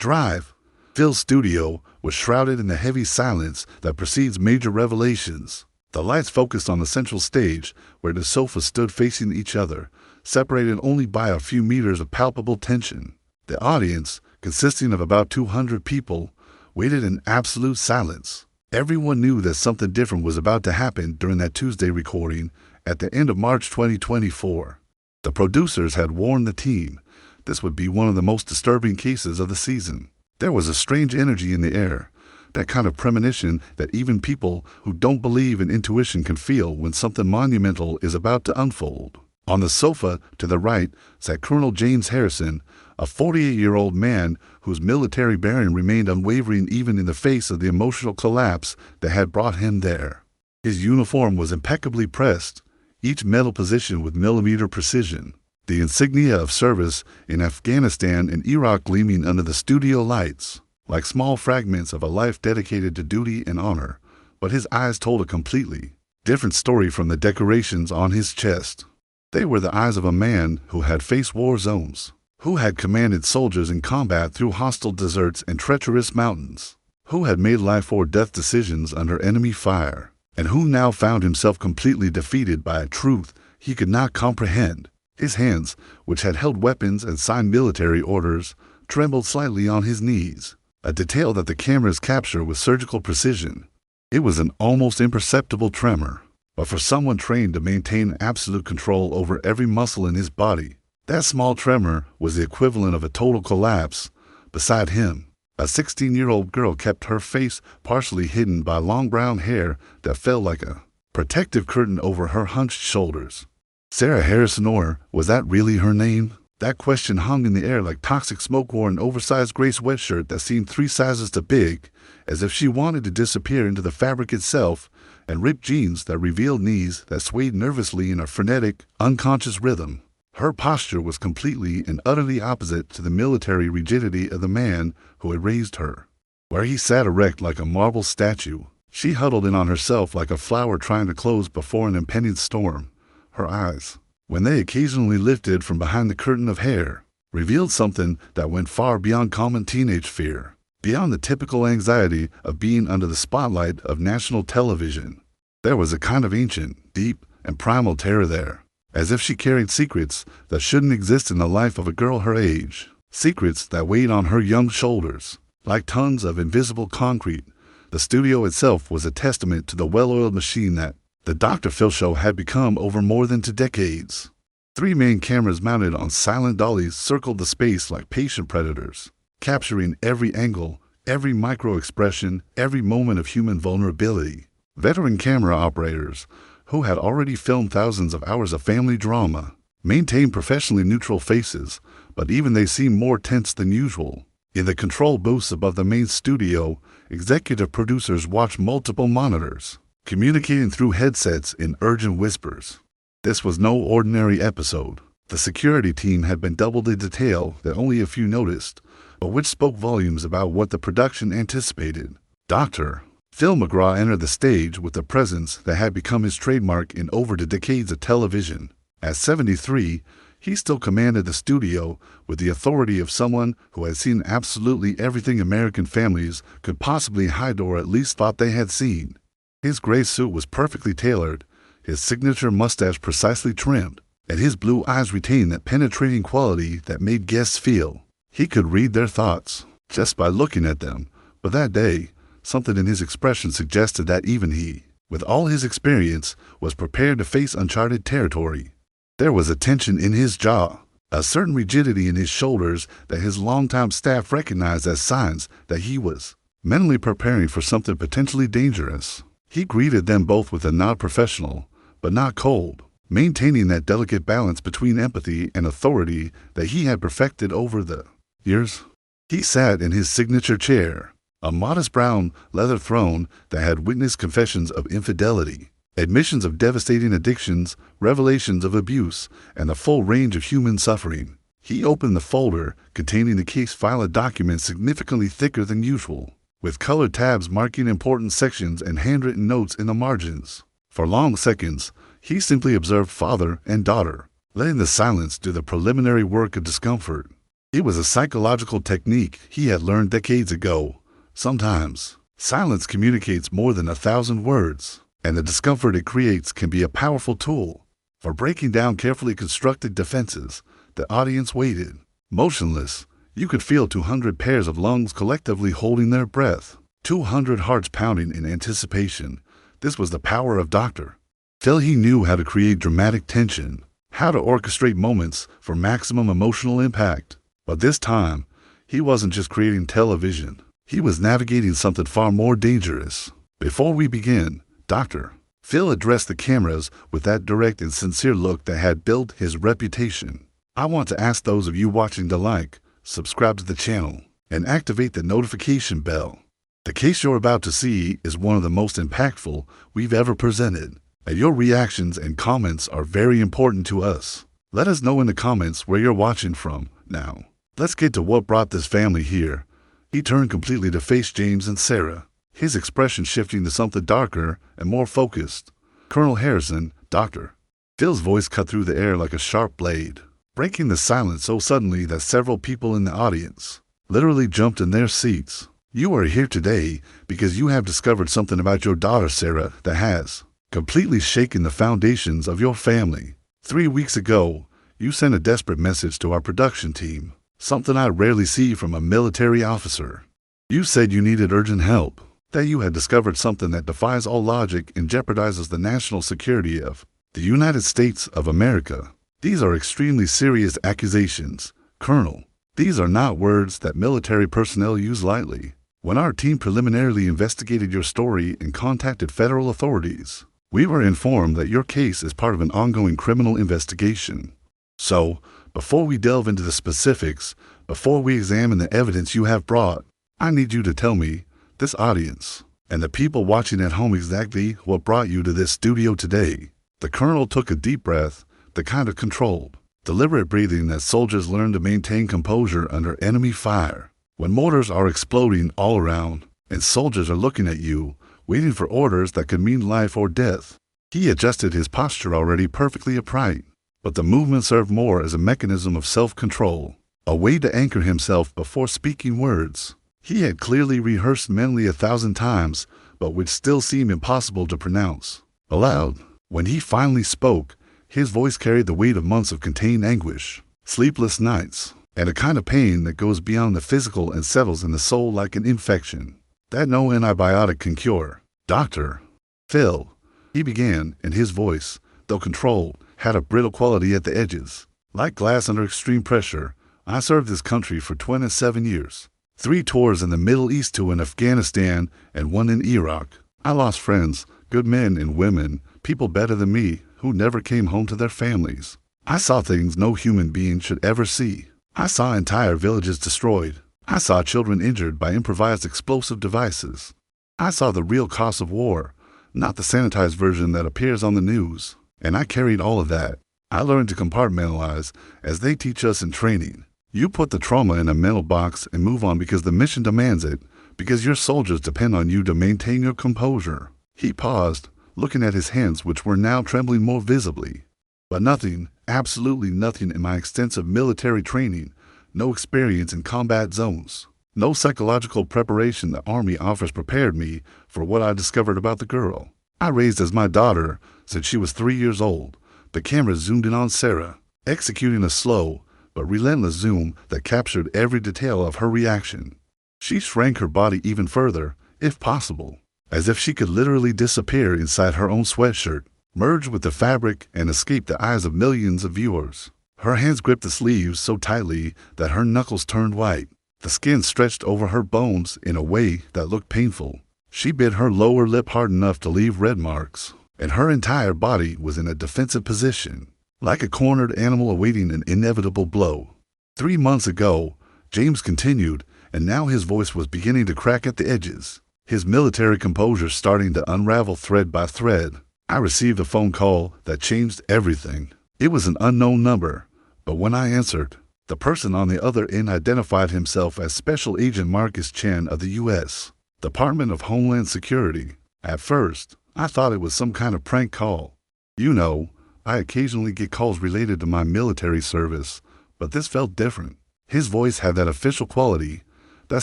Drive. Phil's studio was shrouded in the heavy silence that precedes major revelations. The lights focused on the central stage, where the sofas stood facing each other, separated only by a few meters of palpable tension. The audience, consisting of about 200 people, waited in absolute silence. Everyone knew that something different was about to happen during that Tuesday recording at the end of March 2024. The producers had warned the team this would be one of the most disturbing cases of the season. There was a strange energy in the air, that kind of premonition that even people who don't believe in intuition can feel when something monumental is about to unfold. On the sofa to the right sat Colonel James Harrison, a 48-year-old man whose military bearing remained unwavering even in the face of the emotional collapse that had brought him there. His uniform was impeccably pressed, each metal position with millimeter precision, the insignia of service in Afghanistan and Iraq gleaming under the studio lights, like small fragments of a life dedicated to duty and honor. But his eyes told a completely different story from the decorations on his chest. They were the eyes of a man who had faced war zones, who had commanded soldiers in combat through hostile deserts and treacherous mountains, who had made life or death decisions under enemy fire, and who now found himself completely defeated by a truth he could not comprehend. His hands, which had held weapons and signed military orders, trembled slightly on his knees, a detail that the cameras capture with surgical precision. It was an almost imperceptible tremor, but for someone trained to maintain absolute control over every muscle in his body, that small tremor was the equivalent of a total collapse. Beside him, a 16-year-old girl kept her face partially hidden by long brown hair that fell like a protective curtain over her hunched shoulders. Sarah Harrison, or was that really her name? That question hung in the air like toxic smoke or an oversized gray sweatshirt that seemed 3 sizes too big, as if she wanted to disappear into the fabric itself, and ripped jeans that revealed knees that swayed nervously in a frenetic, unconscious rhythm. Her posture was completely and utterly opposite to the military rigidity of the man who had raised her. Where he sat erect like a marble statue, she huddled in on herself like a flower trying to close before an impending storm. Her eyes, when they occasionally lifted from behind the curtain of hair, revealed something that went far beyond common teenage fear, beyond the typical anxiety of being under the spotlight of national television. There was a kind of ancient, deep, and primal terror there, as if she carried secrets that shouldn't exist in the life of a girl her age, secrets that weighed on her young shoulders, like tons of invisible concrete. The studio itself was a testament to the well-oiled machine that the Dr. Phil Show had become over more than 2 decades. 3 main cameras mounted on silent dollies circled the space like patient predators, capturing every angle, every micro-expression, every moment of human vulnerability. Veteran camera operators, who had already filmed thousands of hours of family drama, maintained professionally neutral faces, but even they seemed more tense than usual. In the control booths above the main studio, executive producers watched multiple monitors, communicating through headsets in urgent whispers. This was no ordinary episode. The security team had been doubled in detail that only a few noticed, but which spoke volumes about what the production anticipated. Dr. Phil McGraw entered the stage with a presence that had become his trademark in over 2 decades of television. At 73, he still commanded the studio with the authority of someone who had seen absolutely everything American families could possibly hide or at least thought they had seen. His gray suit was perfectly tailored, his signature mustache precisely trimmed, and his blue eyes retained that penetrating quality that made guests feel he could read their thoughts just by looking at them. But that day, something in his expression suggested that even he, with all his experience, was prepared to face uncharted territory. There was a tension in his jaw, a certain rigidity in his shoulders that his longtime staff recognized as signs that he was mentally preparing for something potentially dangerous. He greeted them both with a nod, professional, but not cold, maintaining that delicate balance between empathy and authority that he had perfected over the years. He sat in his signature chair, a modest brown leather throne that had witnessed confessions of infidelity, admissions of devastating addictions, revelations of abuse, and the full range of human suffering. He opened the folder containing the case file of documents significantly thicker than usual, with colored tabs marking important sections and handwritten notes in the margins. For long seconds, he simply observed father and daughter, letting the silence do the preliminary work of discomfort. It was a psychological technique he had learned decades ago. Sometimes, silence communicates more than 1,000 words, and the discomfort it creates can be a powerful tool for breaking down carefully constructed defenses. The audience waited, motionless. You could feel 200 pairs of lungs collectively holding their breath, 200 hearts pounding in anticipation. This was the power of Dr. Phil. He knew how to create dramatic tension, how to orchestrate moments for maximum emotional impact. But this time, he wasn't just creating television. He was navigating something far more dangerous. Before we begin, Dr. Phil addressed the cameras with that direct and sincere look that had built his reputation. I want to ask those of you watching to like, subscribe to the channel, and activate the notification bell. The case you're about to see is one of the most impactful we've ever presented, and your reactions and comments are very important to us. Let us know in the comments where you're watching from. Now, let's get to what brought this family here. He turned completely to face James and Sarah, his expression shifting to something darker and more focused. Colonel Harrison, Dr. Phil's voice cut through the air like a sharp blade, breaking the silence so suddenly that several people in the audience literally jumped in their seats. You are here today because you have discovered something about your daughter Sarah that has completely shaken the foundations of your family. 3 weeks ago, you sent a desperate message to our production team, something I rarely see from a military officer. You said you needed urgent help, that you had discovered something that defies all logic and jeopardizes the national security of the United States of America. These are extremely serious accusations, Colonel. These are not words that military personnel use lightly. When our team preliminarily investigated your story and contacted federal authorities, we were informed that your case is part of an ongoing criminal investigation. So, before we delve into the specifics, before we examine the evidence you have brought, I need you to tell me, this audience, and the people watching at home exactly what brought you to this studio today. The Colonel took a deep breath, the kind of controlled, deliberate breathing that soldiers learn to maintain composure under enemy fire. When mortars are exploding all around, and soldiers are looking at you, waiting for orders that could mean life or death. He adjusted his posture already perfectly upright, but the movement served more as a mechanism of self-control, a way to anchor himself before speaking words he had clearly rehearsed mentally 1,000 times, but which still seemed impossible to pronounce aloud. When he finally spoke, his voice carried the weight of months of contained anguish, sleepless nights, and a kind of pain that goes beyond the physical and settles in the soul like an infection that no antibiotic can cure. Dr. Phil, he began, and his voice, though controlled, had a brittle quality at the edges. Like glass under extreme pressure, I served this country for 27 years. 3 tours in the Middle East, 2 in Afghanistan, and 1 in Iraq. I lost friends, good men and women, people better than me, who never came home to their families. I saw things no human being should ever see. I saw entire villages destroyed. I saw children injured by improvised explosive devices. I saw the real cost of war, not the sanitized version that appears on the news. And I carried all of that. I learned to compartmentalize, as they teach us in training. You put the trauma in a mental box and move on because the mission demands it, because your soldiers depend on you to maintain your composure. He paused, looking at his hands, which were now trembling more visibly. But nothing, absolutely nothing in my extensive military training, no experience in combat zones, no psychological preparation the Army offers prepared me for what I discovered about the girl I raised as my daughter since she was 3 years old. The camera zoomed in on Sarah, executing a slow but relentless zoom that captured every detail of her reaction. She shrank her body even further, if possible, as if she could literally disappear inside her own sweatshirt, merge with the fabric and escape the eyes of millions of viewers. Her hands gripped the sleeves so tightly that her knuckles turned white. The skin stretched over her bones in a way that looked painful. She bit her lower lip hard enough to leave red marks, and her entire body was in a defensive position, like a cornered animal awaiting an inevitable blow. 3 months ago, James continued, and now his voice was beginning to crack at the edges, his military composure starting to unravel thread by thread. I received a phone call that changed everything. It was an unknown number, but when I answered, the person on the other end identified himself as Special Agent Rebecca Chen of the U.S. Department of Homeland Security. At first, I thought it was some kind of prank call. You know, I occasionally get calls related to my military service, but this felt different. His voice had that official quality, that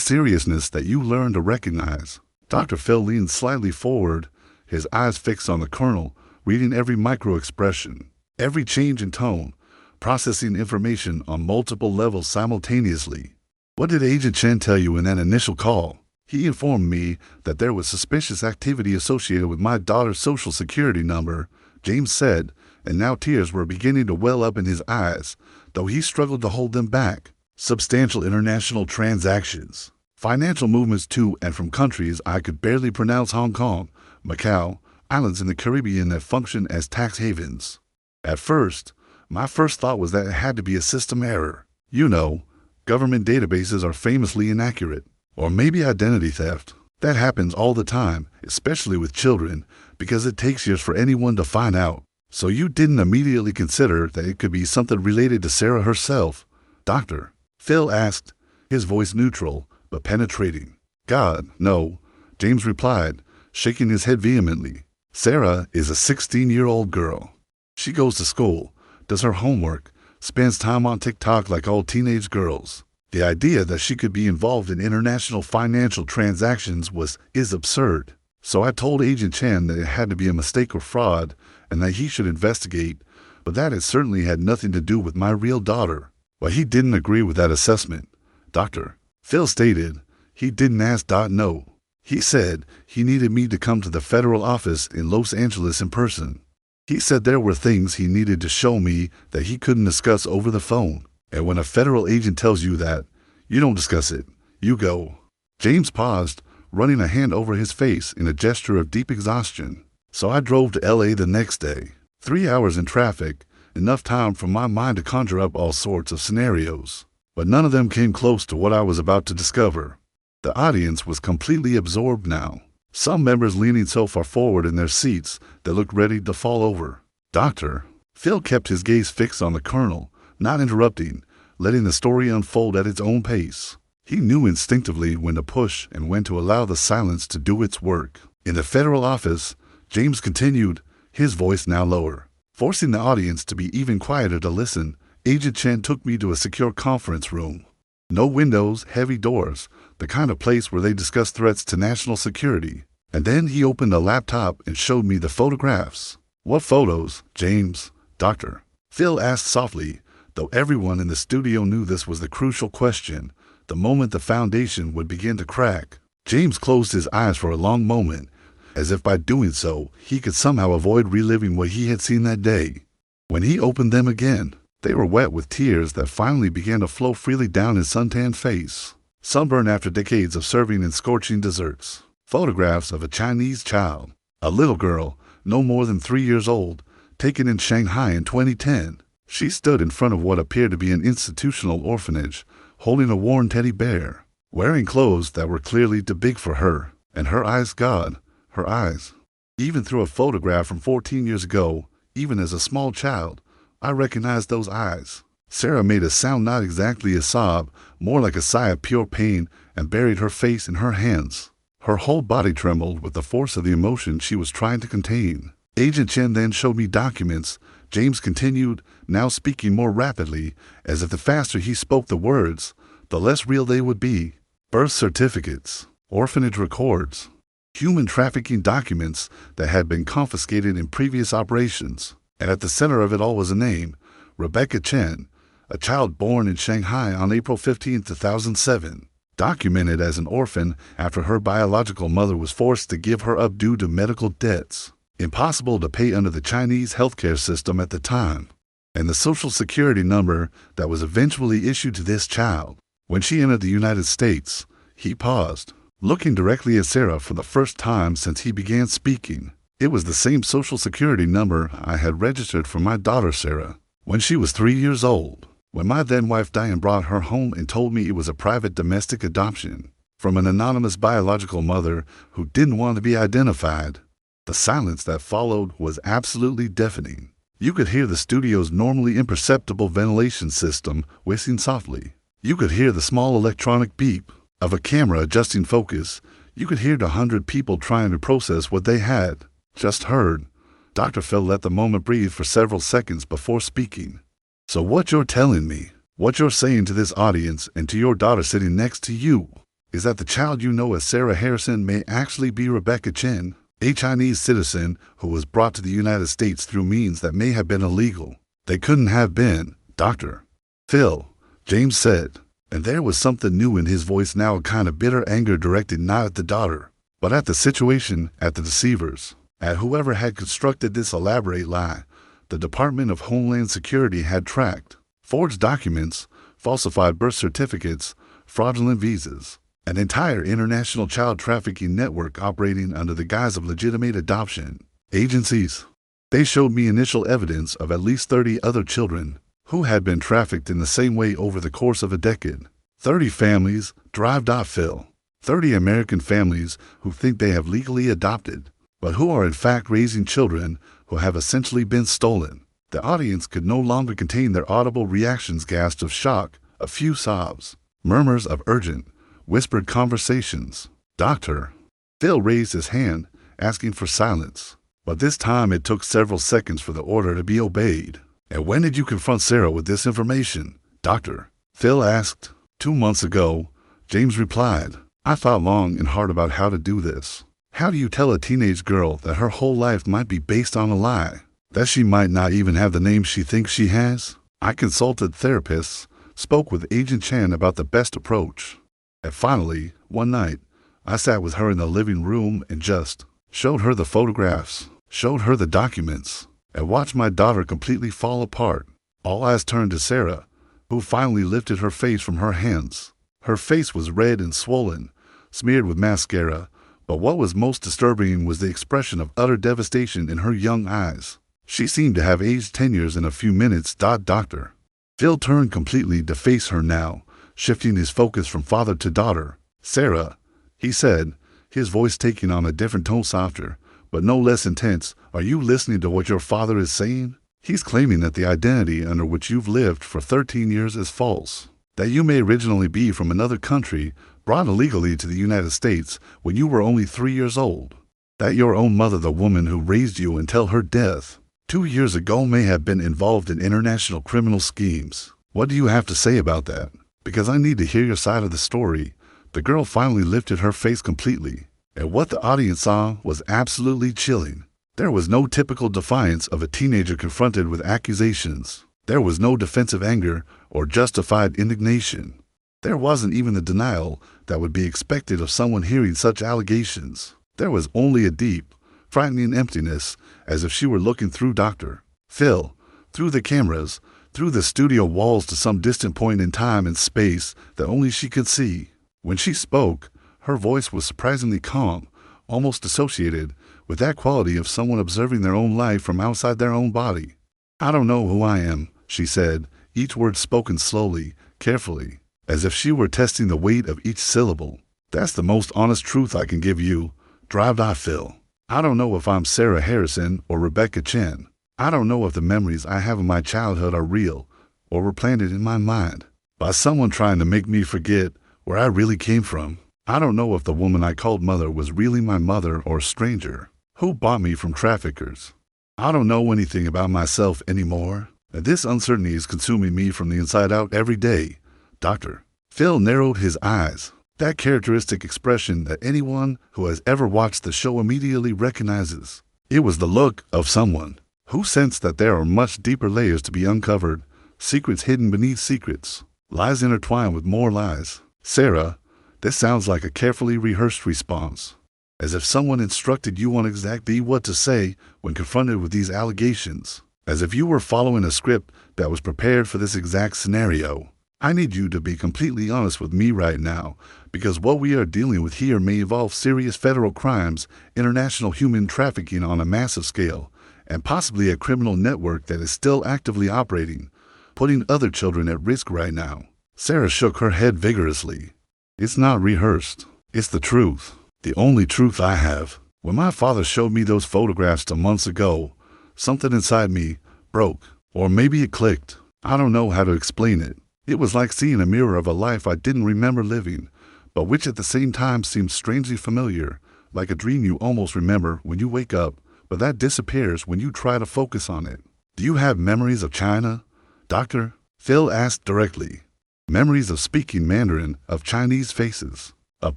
seriousness that you learn to recognize. Dr. Phil leaned slightly forward, his eyes fixed on the colonel, reading every micro-expression, every change in tone, processing information on multiple levels simultaneously. "What did Agent Chen tell you in that initial call?" "He informed me that there was suspicious activity associated with my daughter's social security number," James said, and now tears were beginning to well up in his eyes, though he struggled to hold them back. "Substantial international transactions. Financial movements to and from countries I could barely pronounce: Hong Kong, Macau, islands in the Caribbean that function as tax havens." At first, my first thought was that it had to be a system error. You know, government databases are famously inaccurate. Or maybe identity theft. That happens all the time, especially with children, because it takes years for anyone to find out. "So you didn't immediately consider that it could be something related to Sarah herself, Doctor?" Phil asked, his voice neutral but penetrating. "God, no," James replied, shaking his head vehemently. "Sarah is a 16-year-old girl. She goes to school, does her homework, spends time on TikTok like all teenage girls. The idea that she could be involved in international financial transactions is absurd. So I told Agent Chen that it had to be a mistake or fraud and that he should investigate, but that it certainly had nothing to do with my real daughter." "Well, he didn't agree with that assessment, Doctor," Phil stated. "He didn't ask. No. He said he needed me to come to the federal office in Los Angeles in person. He said there were things he needed to show me that he couldn't discuss over the phone. And when a federal agent tells you that, you don't discuss it. You go." James paused, running a hand over his face in a gesture of deep exhaustion. "So I drove to LA the next day. 3 hours in traffic, enough time for my mind to conjure up all sorts of scenarios. But none of them came close to what I was about to discover." The audience was completely absorbed now, some members leaning so far forward in their seats they looked ready to fall over. "Doctor," Phil kept his gaze fixed on the colonel, not interrupting, letting the story unfold at its own pace. He knew instinctively when to push and when to allow the silence to do its work. "In the federal office," James continued, his voice now lower, forcing the audience to be even quieter to listen, "Agent Chen took me to a secure conference room. No windows, heavy doors, the kind of place where they discuss threats to national security. And then he opened a laptop and showed me the photographs." "What photos, James?" "Doctor," Phil asked softly, though everyone in the studio knew this was the crucial question, the moment the foundation would begin to crack. James closed his eyes for a long moment, as if by doing so he could somehow avoid reliving what he had seen that day. When he opened them again, they were wet with tears that finally began to flow freely down his suntanned face, sunburned after decades of serving in scorching deserts. Photographs of a Chinese child, a little girl, no more than 3 years old, taken in Shanghai in 2010. She stood in front of what appeared to be an institutional orphanage, holding a worn teddy bear, wearing clothes that were clearly too big for her, and her eyes, God, her eyes. Even through a photograph from 14 years ago, even as a small child, I recognized those eyes. Sarah made a sound not exactly a sob, more like a sigh of pure pain, and buried her face in her hands. Her whole body trembled with the force of the emotion she was trying to contain. Agent Chen then showed me documents, James continued, now speaking more rapidly, as if the faster he spoke the words, the less real they would be. Birth certificates, orphanage records, human trafficking documents that had been confiscated in previous operations. And at the center of it all was a name, Rebecca Chen, a child born in Shanghai on April 15, 2007, documented as an orphan after her biological mother was forced to give her up due to medical debts, impossible to pay under the Chinese healthcare system at the time, and the social security number that was eventually issued to this child. When she entered the United States, he paused, looking directly at Sarah for the first time since he began speaking. It was the same social security number I had registered for my daughter Sarah when she was 3 years old, when my then-wife Diane brought her home and told me it was a private domestic adoption from an anonymous biological mother who didn't want to be identified. The silence that followed was absolutely deafening. You could hear the studio's normally imperceptible ventilation system whistling softly. You could hear the small electronic beep of a camera adjusting focus. You could hear the 100 people trying to process what they had just heard. Dr. Phil let the moment breathe for several seconds before speaking. "So what you're telling me," What you're saying to this audience and to your daughter sitting next to you is that the child you know as Sarah Harrison may actually be Rebecca Chen, a Chinese citizen who was brought to the United States through means that may have been illegal. They couldn't have been, Dr. Phil, James said, and there was something new in his voice now, a kind of bitter anger directed not at the daughter, but at the situation, at the deceivers, at whoever had constructed this elaborate lie. The Department of Homeland Security had tracked forged documents, falsified birth certificates, fraudulent visas, an entire international child trafficking network operating under the guise of legitimate adoption agencies. They showed me initial evidence of at least 30 other children who had been trafficked in the same way over the course of a decade. 30 families, Phil. 30 American families who think they have legally adopted, but who are in fact raising children who have essentially been stolen. The audience could no longer contain their audible reactions, gasps of shock, a few sobs, murmurs of urgent, whispered conversations. Dr. Phil raised his hand, asking for silence, but this time it took several seconds for the order to be obeyed. And when did you confront Sarah with this information, Dr. Phil asked. 2 months ago, James replied. I thought long and hard about how to do this. How do you tell a teenage girl that her whole life might be based on a lie? That she might not even have the name she thinks she has? I consulted therapists, spoke with Agent Chen about the best approach. And finally, one night, I sat with her in the living room and just showed her the photographs, showed her the documents, and watched my daughter completely fall apart. All eyes turned to Sarah, who finally lifted her face from her hands. Her face was red and swollen, smeared with mascara, but what was most disturbing was the expression of utter devastation in her young eyes. She seemed to have aged 10 years in a few minutes. Dr. Phil turned completely to face her now, shifting his focus from father to daughter. Sarah, he said, his voice taking on a different tone, softer, but no less intense. Are you listening to what your father is saying? He's claiming that the identity under which you've lived for 13 years is false, that you may originally be from another country, brought illegally to the United States when you were only 3 years old, that your own mother, the woman who raised you until her death 2 years ago, may have been involved in international criminal schemes. What do you have to say about that? Because I need to hear your side of the story. The girl finally lifted her face completely, and what the audience saw was absolutely chilling. There was no typical defiance of a teenager confronted with accusations. There was no defensive anger or justified indignation. There wasn't even the denial that would be expected of someone hearing such allegations. There was only a deep, frightening emptiness, as if she were looking through Dr. Phil, through the cameras, through the studio walls to some distant point in time and space that only she could see. When she spoke, her voice was surprisingly calm, almost associated with that quality of someone observing their own life from outside their own body. I don't know who I am, she said, each word spoken slowly, carefully, as if she were testing the weight of each syllable. That's the most honest truth I can give you, Phil. I don't know if I'm Sarah Harrison or Rebecca Chen. I don't know if the memories I have of my childhood are real or were planted in my mind by someone trying to make me forget where I really came from. I don't know if the woman I called mother was really my mother or a stranger who bought me from traffickers. I don't know anything about myself anymore, and this uncertainty is consuming me from the inside out every day. Dr. Phil narrowed his eyes, that characteristic expression that anyone who has ever watched the show immediately recognizes. It was the look of someone who sensed that there are much deeper layers to be uncovered, secrets hidden beneath secrets, lies intertwined with more lies. Sarah, this sounds like a carefully rehearsed response, as if someone instructed you on exactly what to say when confronted with these allegations, as if you were following a script that was prepared for this exact scenario. I need you to be completely honest with me right now, because what we are dealing with here may involve serious federal crimes, international human trafficking on a massive scale, and possibly a criminal network that is still actively operating, putting other children at risk right now. Sarah shook her head vigorously. It's not rehearsed. It's the truth. The only truth I have. When my father showed me those photographs 2 months ago, something inside me broke, or maybe it clicked. I don't know how to explain it. It was like seeing a mirror of a life I didn't remember living, but which at the same time seemed strangely familiar, like a dream you almost remember when you wake up, but that disappears when you try to focus on it. Do you have memories of China, Dr. Phil asked directly. Memories of speaking Mandarin, of Chinese faces, of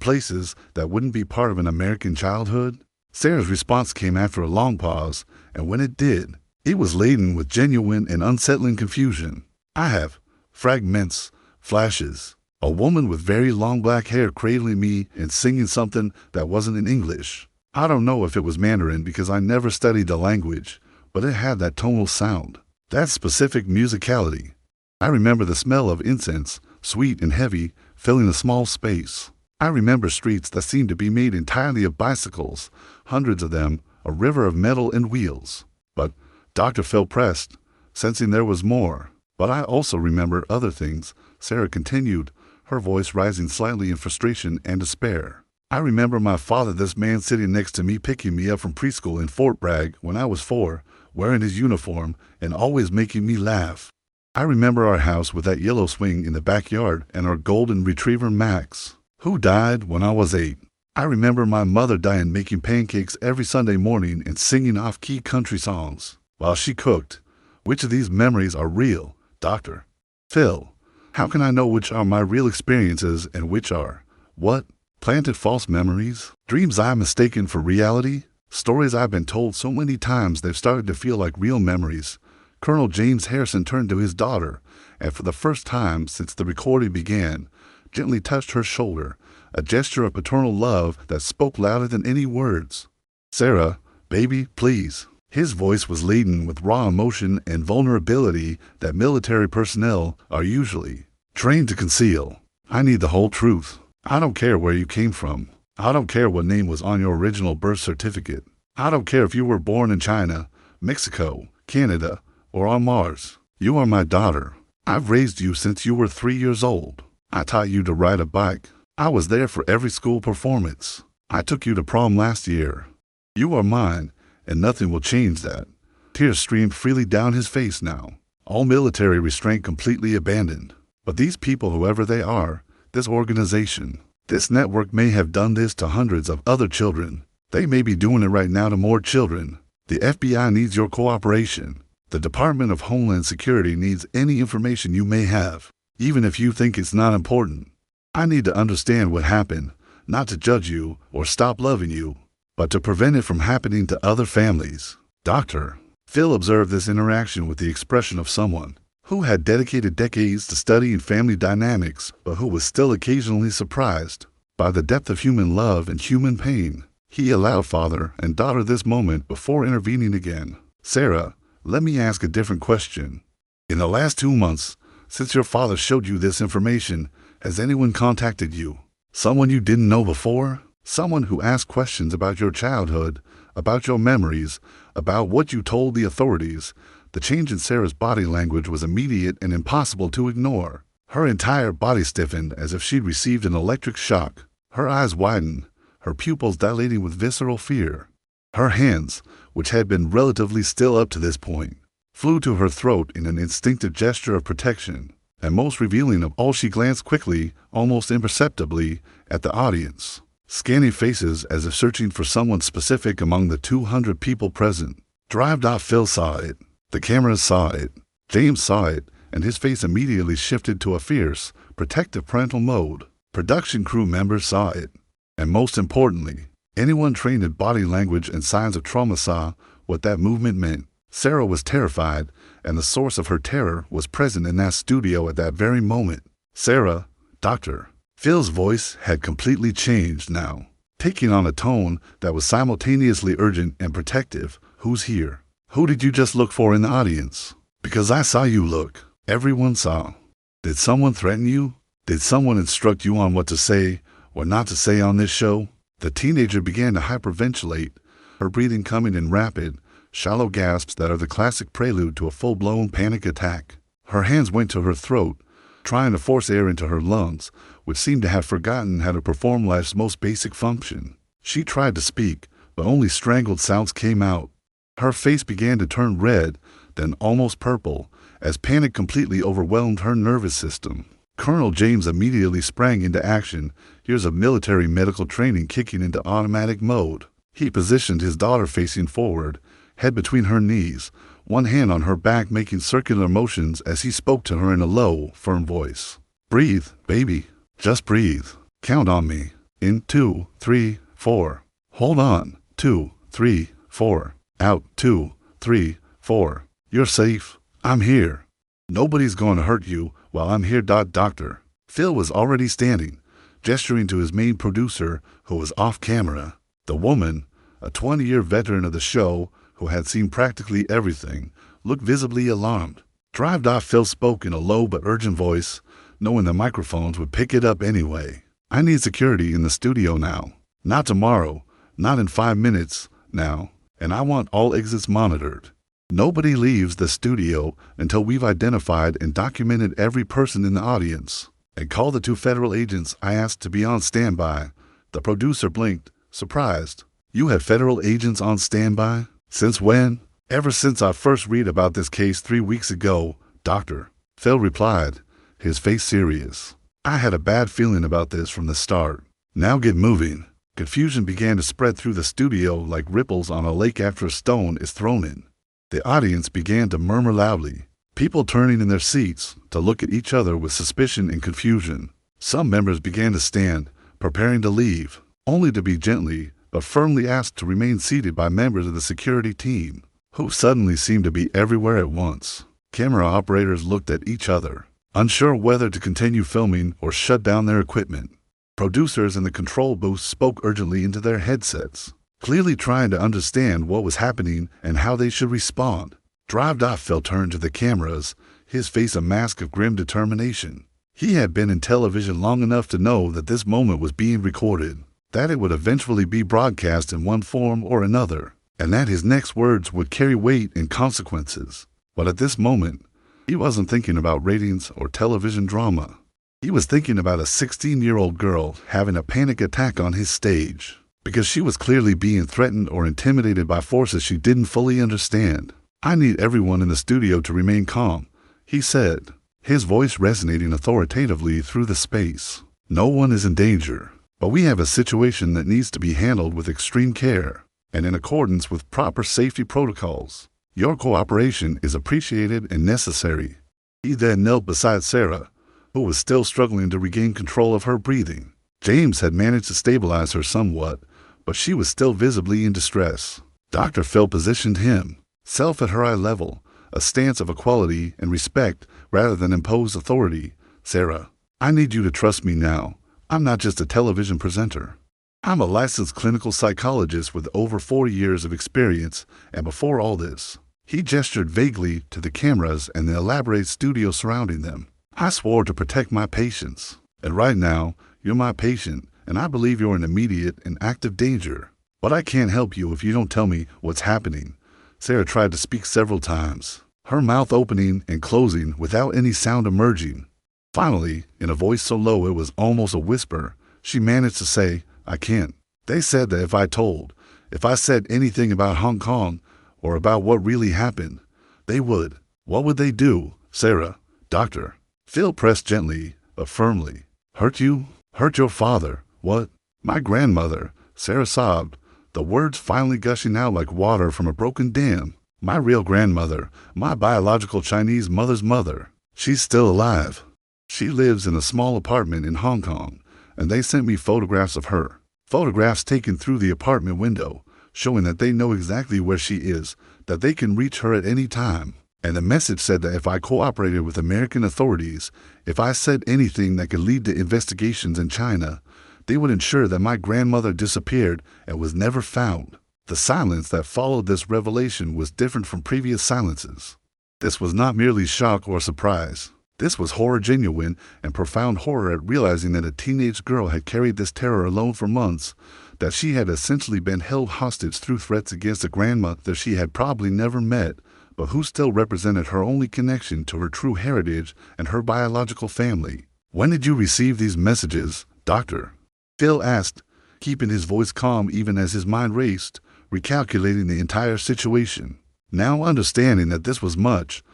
places that wouldn't be part of an American childhood? Sarah's response came after a long pause, and when it did, it was laden with genuine and unsettling confusion. I have fragments, flashes. A woman with very long black hair cradling me and singing something that wasn't in English. I don't know if it was Mandarin because I never studied the language, but it had that tonal sound, that specific musicality. I remember the smell of incense, sweet and heavy, filling a small space. I remember streets that seemed to be made entirely of bicycles, hundreds of them, a river of metal and wheels. But Dr. Phil pressed, sensing there was more. But I also remember other things, Sarah continued, her voice rising slightly in frustration and despair. I remember my father, this man sitting next to me, picking me up from preschool in Fort Bragg when I was 4, wearing his uniform and always making me laugh. I remember our house with that yellow swing in the backyard and our golden retriever Max, who died when I was 8. I remember my mother dying making pancakes every Sunday morning and singing off-key country songs while she cooked. Which of these memories are real, Dr. Phil? How can I know which are my real experiences and which are, what, planted false memories? Dreams I've mistaken for reality? Stories I've been told so many times they've started to feel like real memories. Colonel James Harrison turned to his daughter, and for the first time since the recording began, gently touched her shoulder, a gesture of paternal love that spoke louder than any words. Sarah, baby, please. His voice was laden with raw emotion and vulnerability that military personnel are usually trained to conceal. I need the whole truth. I don't care where you came from. I don't care what name was on your original birth certificate. I don't care if you were born in China, Mexico, Canada, or on Mars. You are my daughter. I've raised you since you were 3 years old. I taught you to ride a bike. I was there for every school performance. I took you to prom last year. You are mine, and nothing will change that. Tears streamed freely down his face now, all military restraint completely abandoned. But these people, whoever they are, this organization, this network may have done this to hundreds of other children. They may be doing it right now to more children. The FBI needs your cooperation. The Department of Homeland Security needs any information you may have, even if you think it's not important. I need to understand what happened, not to judge you or stop loving you, but to prevent it from happening to other families. Dr. Phil observed this interaction with the expression of someone who had dedicated decades to studying family dynamics, but who was still occasionally surprised by the depth of human love and human pain. He allowed father and daughter this moment before intervening again. Sarah, let me ask a different question. In the last 2 months, since your father showed you this information, has anyone contacted you? Someone you didn't know before? Someone who asked questions about your childhood, about your memories, about what you told the authorities? The change in Sarah's body language was immediate and impossible to ignore. Her entire body stiffened as if she'd received an electric shock. Her eyes widened, her pupils dilating with visceral fear. Her hands, which had been relatively still up to this point, flew to her throat in an instinctive gesture of protection. And most revealing of all, she glanced quickly, almost imperceptibly, at the audience, scanning faces as if searching for someone specific among the 200 people present. Phil saw it. The cameras saw it. James saw it, and his face immediately shifted to a fierce, protective parental mode. Production crew members saw it. And most importantly, anyone trained in body language and signs of trauma saw what that movement meant. Sarah was terrified, and the source of her terror was present in that studio at that very moment. Sarah, Dr. Phil's voice had completely changed now, taking on a tone that was simultaneously urgent and protective. Who's here? Who did you just look for in the audience? Because I saw you look. Everyone saw. Did someone threaten you? Did someone instruct you on what to say or not to say on this show? The teenager began to hyperventilate, her breathing coming in rapid, shallow gasps that are the classic prelude to a full-blown panic attack. Her hands went to her throat, trying to force air into her lungs, which seemed to have forgotten how to perform life's most basic function. She tried to speak, but only strangled sounds came out. Her face began to turn red, then almost purple, as panic completely overwhelmed her nervous system. Colonel James immediately sprang into action, years of military medical training kicking into automatic mode. He positioned his daughter facing forward, head between her knees, one hand on her back making circular motions as he spoke to her in a low, firm voice. "Breathe, baby. Just breathe. Count on me. In 2, 3, 4. Hold on. 2, 3, 4. Out. 2, 3, 4. You're safe. I'm here. Nobody's going to hurt you while I'm here, doctor." Phil was already standing, gesturing to his main producer, who was off camera. The woman, a 20-year veteran of the show who had seen practically everything, looked visibly alarmed. Phil spoke in a low but urgent voice, knowing the microphones would pick it up anyway. "I need security in the studio now. Not tomorrow, not in 5 minutes now, and I want all exits monitored. Nobody leaves the studio until we've identified and documented every person in the audience. And call the 2 federal agents I asked to be on standby." The producer blinked, surprised. "You have federal agents on standby? Since when?" "Ever since I first read about this case 3 weeks ago, doctor," Phil replied, his face serious. "I had a bad feeling about this from the start. Now get moving." Confusion began to spread through the studio like ripples on a lake after a stone is thrown in. The audience began to murmur loudly, people turning in their seats to look at each other with suspicion and confusion. Some members began to stand, preparing to leave, only to be gently but firmly asked to remain seated by members of the security team, who suddenly seemed to be everywhere at once. Camera operators looked at each other, unsure whether to continue filming or shut down their equipment. Producers in the control booth spoke urgently into their headsets, clearly trying to understand what was happening and how they should respond. Phil turned to the cameras, his face a mask of grim determination. He had been in television long enough to know that this moment was being recorded, that it would eventually be broadcast in one form or another, and that his next words would carry weight and consequences. But at this moment, he wasn't thinking about ratings or television drama. He was thinking about a 16-year-old girl having a panic attack on his stage, because she was clearly being threatened or intimidated by forces she didn't fully understand. "I need everyone in the studio to remain calm," he said, his voice resonating authoritatively through the space. "No one is in danger, but we have a situation that needs to be handled with extreme care and in accordance with proper safety protocols. Your cooperation is appreciated and necessary." He then knelt beside Sarah, who was still struggling to regain control of her breathing. James had managed to stabilize her somewhat, but she was still visibly in distress. Dr. Phil positioned himself at her eye level, a stance of equality and respect rather than imposed authority. "Sarah, I need you to trust me now. I'm not just a television presenter. I'm a licensed clinical psychologist with over 40 years of experience, and before all this," he gestured vaguely to the cameras and the elaborate studio surrounding them, "I swore to protect my patients. And right now, you're my patient, and I believe you're in immediate and active danger. But I can't help you if you don't tell me what's happening." Sarah tried to speak several times, her mouth opening and closing without any sound emerging. Finally, in a voice so low it was almost a whisper, she managed to say, "I can't. They said that if I said anything about Hong Kong or about what really happened, they would." "What would they do, Sarah?" "Doctor." Phil pressed gently but firmly. "Hurt you? Hurt your father?" "What?" "My grandmother," Sarah sobbed, the words finally gushing out like water from a broken dam. "My real grandmother, my biological Chinese mother's mother. She's still alive. She lives in a small apartment in Hong Kong, and they sent me photographs of her. Photographs taken through the apartment window, showing that they know exactly where she is, that they can reach her at any time. And the message said that if I cooperated with American authorities, if I said anything that could lead to investigations in China, they would ensure that my grandmother disappeared and was never found." The silence that followed this revelation was different from previous silences. This was not merely shock or surprise. This was horror, genuine and profound horror at realizing that a teenage girl had carried this terror alone for months, that she had essentially been held hostage through threats against a grandmother she had probably never met, but who still represented her only connection to her true heritage and her biological family. "When did you receive these messages, doctor?" Phil asked, keeping his voice calm even as his mind raced, recalculating the entire situation, now understanding that this was much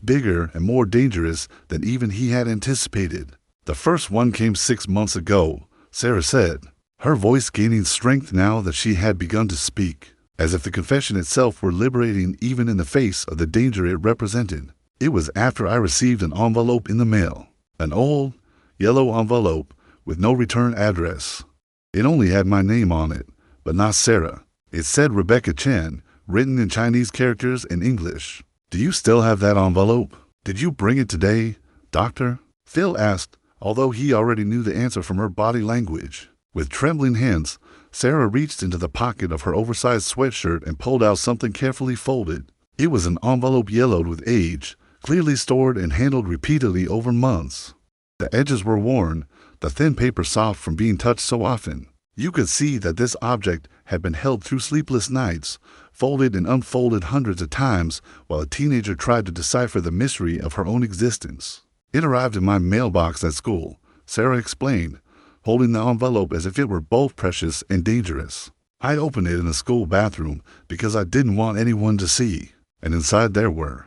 bigger and more dangerous than even he had anticipated. "The first one came 6 months ago," Sarah said, her voice gaining strength now that she had begun to speak. as if the confession itself were liberating even in the face of the danger it represented. It was after I received an envelope in the mail, an old, yellow envelope with no return address. It only had my name on it, but not Sarah. It said Rebecca Chen, written in Chinese characters and English. "Do you still have that envelope? Did you bring it today, Doctor?" Phil asked, although he already knew the answer from her body language. With trembling hands, Sarah reached into the pocket of her oversized sweatshirt and pulled out something carefully folded. It was an envelope yellowed with age, clearly stored and handled repeatedly over months. The edges were worn, the thin paper soft from being touched so often. You could see that this object had been held through sleepless nights, folded and unfolded hundreds of times while a teenager tried to decipher the mystery of her own existence. "It arrived in my mailbox at school," Sarah explained, holding the envelope as if it were both precious and dangerous. "I opened it in the school bathroom because I didn't want anyone to see, and inside there were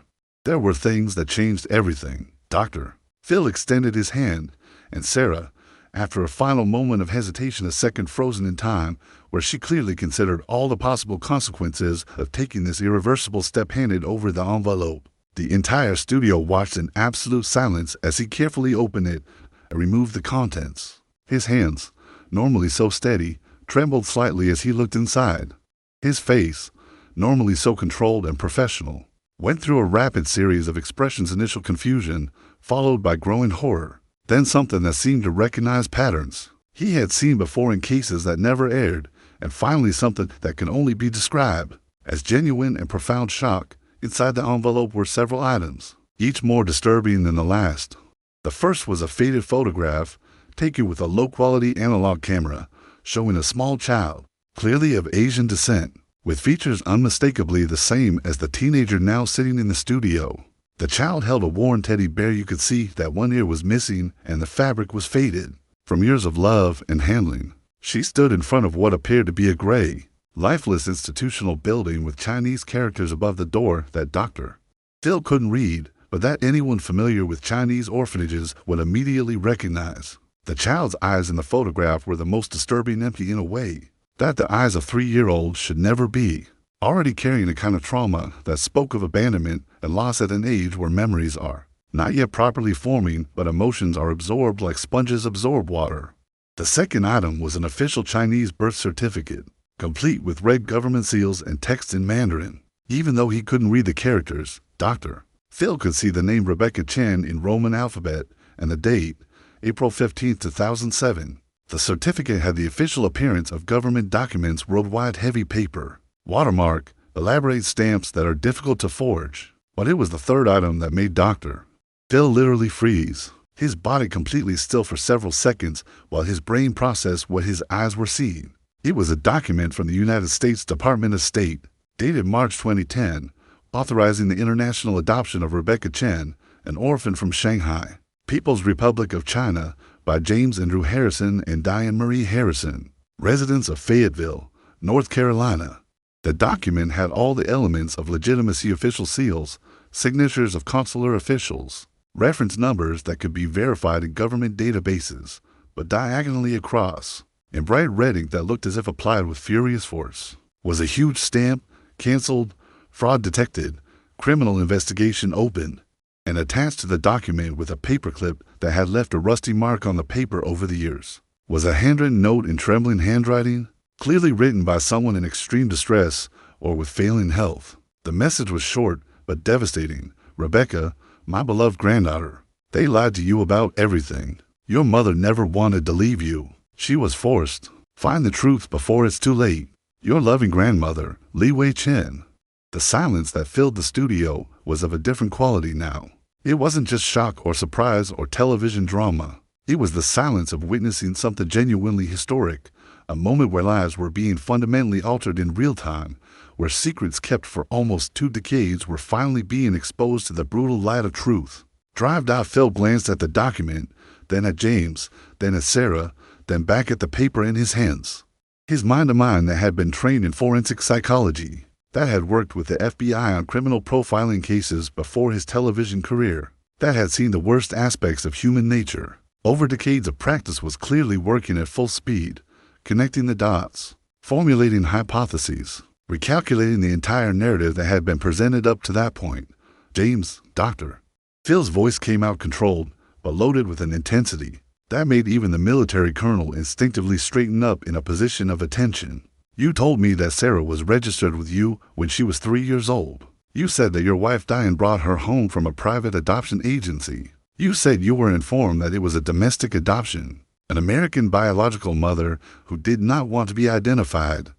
things that changed everything, Doctor." Phil extended his hand, and Sarah, after a final moment of hesitation, a second frozen in time, where she clearly considered all the possible consequences of taking this irreversible step, handed over the envelope. The entire studio watched in absolute silence as he carefully opened it and removed the contents. His hands, normally so steady, trembled slightly as he looked inside. His face, normally so controlled and professional, went through a rapid series of expressions: initial confusion, followed by growing horror, then something that seemed to recognize patterns he had seen before in cases that never aired, and finally something that can only be described as genuine and profound shock. Inside the envelope were several items, each more disturbing than the last. The first was a faded photograph taken with a low-quality analog camera, showing a small child, clearly of Asian descent, with features unmistakably the same as the teenager now sitting in the studio. The child held a worn teddy bear. You could see that one ear was missing and the fabric was faded from years of love and handling. She stood in front of what appeared to be a gray, lifeless institutional building with Chinese characters above the door that Dr. Phil couldn't read, but that anyone familiar with Chinese orphanages would immediately recognize. The child's eyes in the photograph were the most disturbing, empty in a way that the eyes of 3-year-olds should never be, already carrying a kind of trauma that spoke of abandonment and loss at an age where memories are not yet properly forming, but emotions are absorbed like sponges absorb water. The second item was an official Chinese birth certificate, complete with red government seals and text in Mandarin. Even though he couldn't read the characters, Dr. Phil could see the name Rebecca Chen in Roman alphabet and the date, April 15, 2007. The certificate had the official appearance of government documents worldwide, heavy paper, watermark, elaborate stamps that are difficult to forge. But it was the third item that made Dr. Phil literally freeze, his body completely still for several seconds while his brain processed what his eyes were seeing. It was a document from the United States Department of State, dated March 2010, authorizing the international adoption of Rebecca Chen, an orphan from Shanghai, People's Republic of China, by James Andrew Harrison and Diane Marie Harrison, residents of Fayetteville, North Carolina. The document had all the elements of legitimacy: official seals, signatures of consular officials, reference numbers that could be verified in government databases, but diagonally across, in bright red ink that looked as if applied with furious force, was a huge stamp: canceled, fraud detected, criminal investigation opened. And attached to the document with a paperclip that had left a rusty mark on the paper over the years was a handwritten note in trembling handwriting, clearly written by someone in extreme distress or with failing health. The message was short but devastating. "Rebecca, my beloved granddaughter, they lied to you about everything. Your mother never wanted to leave you. She was forced. Find the truth before it's too late. Your loving grandmother, Li Wei Chen." The silence that filled the studio was of a different quality now. It wasn't just shock or surprise or television drama. It was the silence of witnessing something genuinely historic, a moment where lives were being fundamentally altered in real time, where secrets kept for almost 2 decades were finally being exposed to the brutal light of truth. Phil glanced at the document, then at James, then at Sarah, then back at the paper in his hands. His mind, a mind that had been trained in forensic psychology, that had worked with the FBI on criminal profiling cases before his television career, that had seen the worst aspects of human nature over decades of practice, was clearly working at full speed, connecting the dots, formulating hypotheses, recalculating the entire narrative that had been presented up to that point. James, Doctor. Phil's voice came out controlled, but loaded with an intensity that made even the military colonel instinctively straighten up in a position of attention. You told me that Sarah was registered with you when she was 3 years old. You said that your wife Diane brought her home from a private adoption agency. You said you were informed that it was a domestic adoption, an American biological mother who did not want to be identified.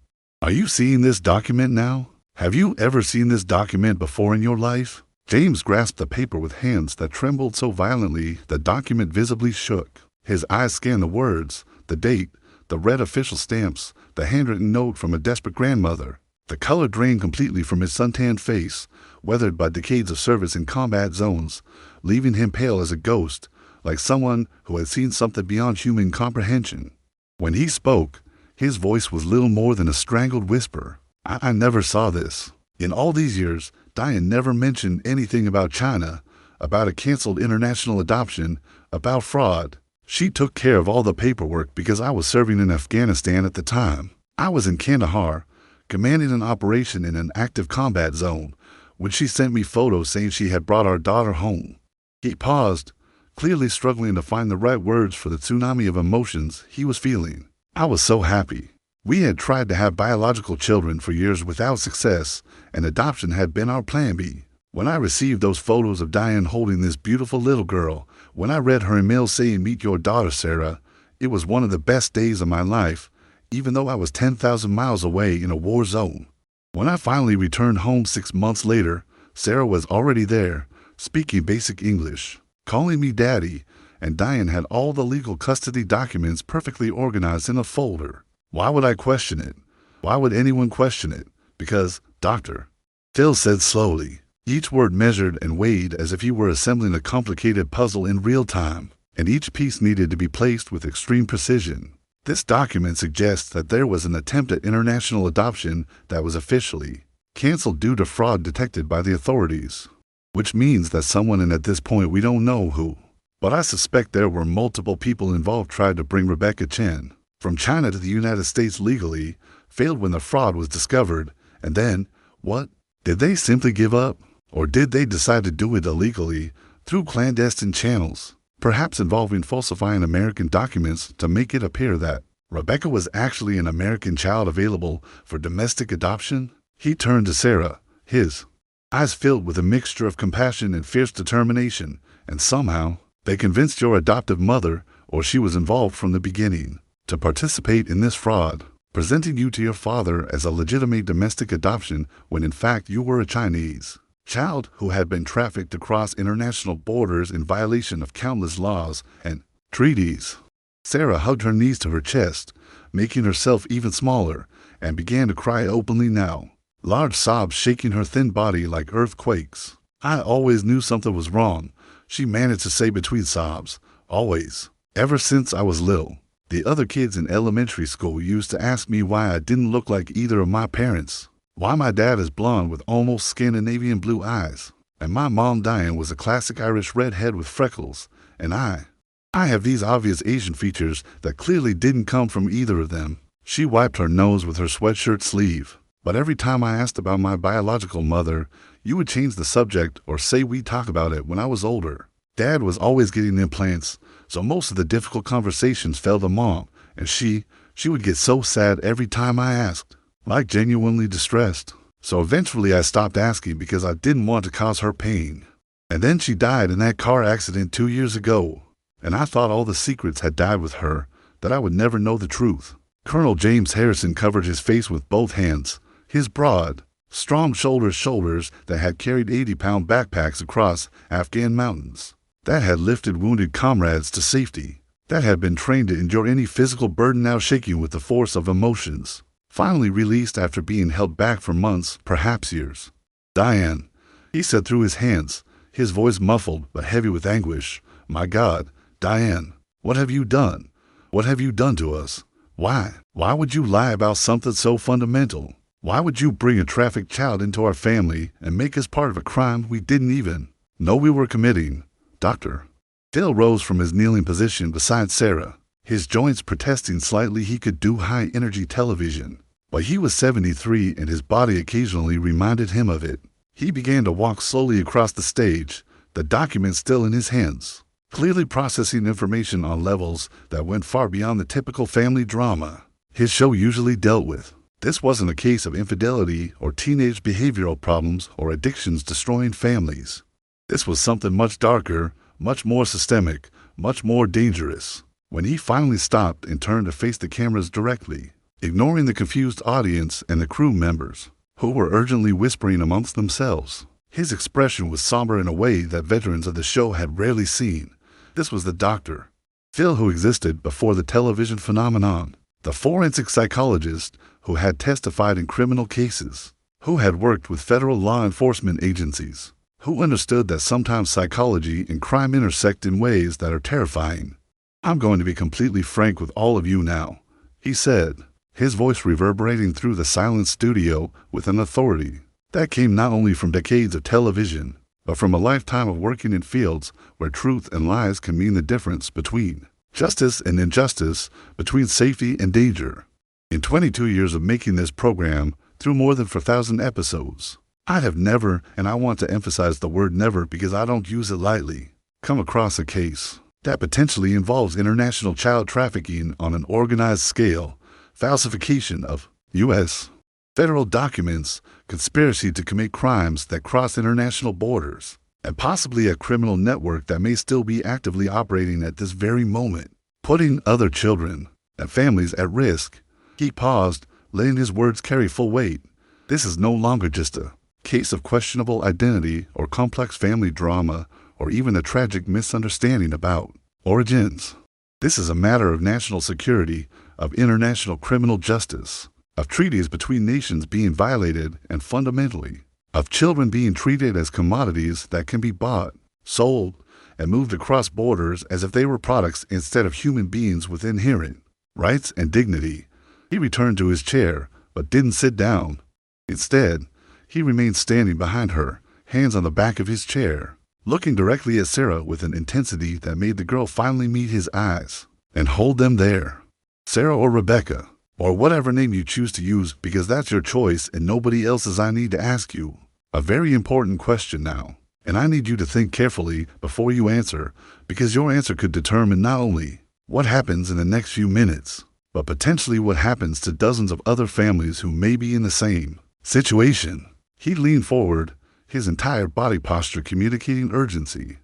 Are you seeing this document now? Have you ever seen this document before in your life? James grasped the paper with hands that trembled so violently the document visibly shook. His eyes scanned the words, the date, the red official stamps, the handwritten note from a desperate grandmother. The color drained completely from his suntanned face, weathered by decades of service in combat zones, leaving him pale as a ghost, like someone who had seen something beyond human comprehension. When he spoke, his voice was little more than a strangled whisper. I never saw this. In all these years, Diane never mentioned anything about China, about a canceled international adoption, about fraud. She took care of all the paperwork because I was serving in Afghanistan at the time. I was in Kandahar, commanding an operation in an active combat zone, when she sent me photos saying she had brought our daughter home. He paused, clearly struggling to find the right words for the tsunami of emotions he was feeling. I was so happy. We had tried to have biological children for years without success, and adoption had been our plan B. When I received those photos of Diane holding this beautiful little girl, when I read her email saying, "Meet your daughter, Sarah," it was one of the best days of my life, even though I was 10,000 miles away in a war zone. When I finally returned home 6 months later, Sarah was already there, speaking basic English, calling me daddy, and Diane had all the legal custody documents perfectly organized in a folder. Why would I question it? Why would anyone question it? Because, Doctor, Phil said slowly, each word measured and weighed as if he were assembling a complicated puzzle in real time, and each piece needed to be placed with extreme precision. This document suggests that there was an attempt at international adoption that was officially canceled due to fraud detected by the authorities, which means that someone, and at this point we don't know who, but I suspect there were multiple people involved, tried to bring Rebecca Chen from China to the United States legally, failed when the fraud was discovered, and then, what? Did they simply give up? Or did they decide to do it illegally, through clandestine channels, perhaps involving falsifying American documents to make it appear that Rebecca was actually an American child available for domestic adoption? He turned to Sarah, his eyes filled with a mixture of compassion and fierce determination, and somehow, they convinced your adoptive mother, or she was involved from the beginning, to participate in this fraud, presenting you to your father as a legitimate domestic adoption when in fact you were a Chinese child who had been trafficked across international borders in violation of countless laws and treaties. Sarah hugged her knees to her chest, making herself even smaller, and began to cry openly now, large sobs shaking her thin body like earthquakes. I always knew something was wrong, she managed to say between sobs. Always. Ever since I was little. The other kids in elementary school used to ask me why I didn't look like either of my parents. Why my dad is blonde with almost Scandinavian blue eyes, and my mom Diane was a classic Irish redhead with freckles, and I have these obvious Asian features that clearly didn't come from either of them. She wiped her nose with her sweatshirt sleeve. But every time I asked about my biological mother, you would change the subject or say we'd talk about it when I was older. Dad was always getting implants, so most of the difficult conversations fell to Mom, and she would get so sad every time I asked, like genuinely distressed. So eventually I stopped asking because I didn't want to cause her pain. And then she died in that car accident 2 years ago, and I thought all the secrets had died with her, that I would never know the truth. Colonel James Harrison covered his face with both hands, his broad, strong shoulders that had carried 80-pound backpacks across Afghan mountains, that had lifted wounded comrades to safety, that had been trained to endure any physical burden, now shaking with the force of emotions, finally released after being held back for months, perhaps years. "Diane," he said through his hands, his voice muffled but heavy with anguish. "My God, Diane, what have you done? What have you done to us? Why? Why would you lie about something so fundamental? Why would you bring a trafficked child into our family and make us part of a crime we didn't even know we were committing, Doctor?" Phil rose from his kneeling position beside Sarah, his joints protesting slightly. He could do high-energy television, But he was 73 and his body occasionally reminded him of it. He began to walk slowly across the stage, the document still in his hands, clearly processing information on levels that went far beyond the typical family drama his show usually dealt with. This wasn't a case of infidelity or teenage behavioral problems or addictions destroying families. This was something much darker, much more systemic, much more dangerous. When he finally stopped and turned to face the cameras directly, ignoring the confused audience and the crew members, who were urgently whispering amongst themselves, his expression was somber in a way that veterans of the show had rarely seen. This was the Dr. Phil who existed before the television phenomenon, the forensic psychologist who had testified in criminal cases, who had worked with federal law enforcement agencies, who understood that sometimes psychology and crime intersect in ways that are terrifying. "I'm going to be completely frank with all of you now," he said, his voice reverberating through the silent studio with an authority that came not only from decades of television, but from a lifetime of working in fields where truth and lies can mean the difference between justice and injustice, between safety and danger. In 22 years of making this program, through more than 4,000 episodes, I have never, and I want to emphasize the word never because I don't use it lightly, come across a case that potentially involves international child trafficking on an organized scale, falsification of U.S. federal documents, conspiracy to commit crimes that cross international borders, and possibly a criminal network that may still be actively operating at this very moment, putting other children and families at risk. He paused, letting his words carry full weight. This is no longer just a case of questionable identity or complex family drama or even a tragic misunderstanding about origins. This is a matter of national security, of international criminal justice, of treaties between nations being violated, and fundamentally, of children being treated as commodities that can be bought, sold, and moved across borders as if they were products instead of human beings with inherent rights and dignity. He returned to his chair, but didn't sit down. Instead, he remained standing behind her, hands on the back of his chair, looking directly at Sarah with an intensity that made the girl finally meet his eyes and hold them there. "Sarah or Rebecca, or whatever name you choose to use, because that's your choice and nobody else's, I need to ask you a very important question now, and I need you to think carefully before you answer, because your answer could determine not only what happens in the next few minutes, but potentially what happens to dozens of other families who may be in the same situation." He leaned forward, his entire body posture communicating urgency.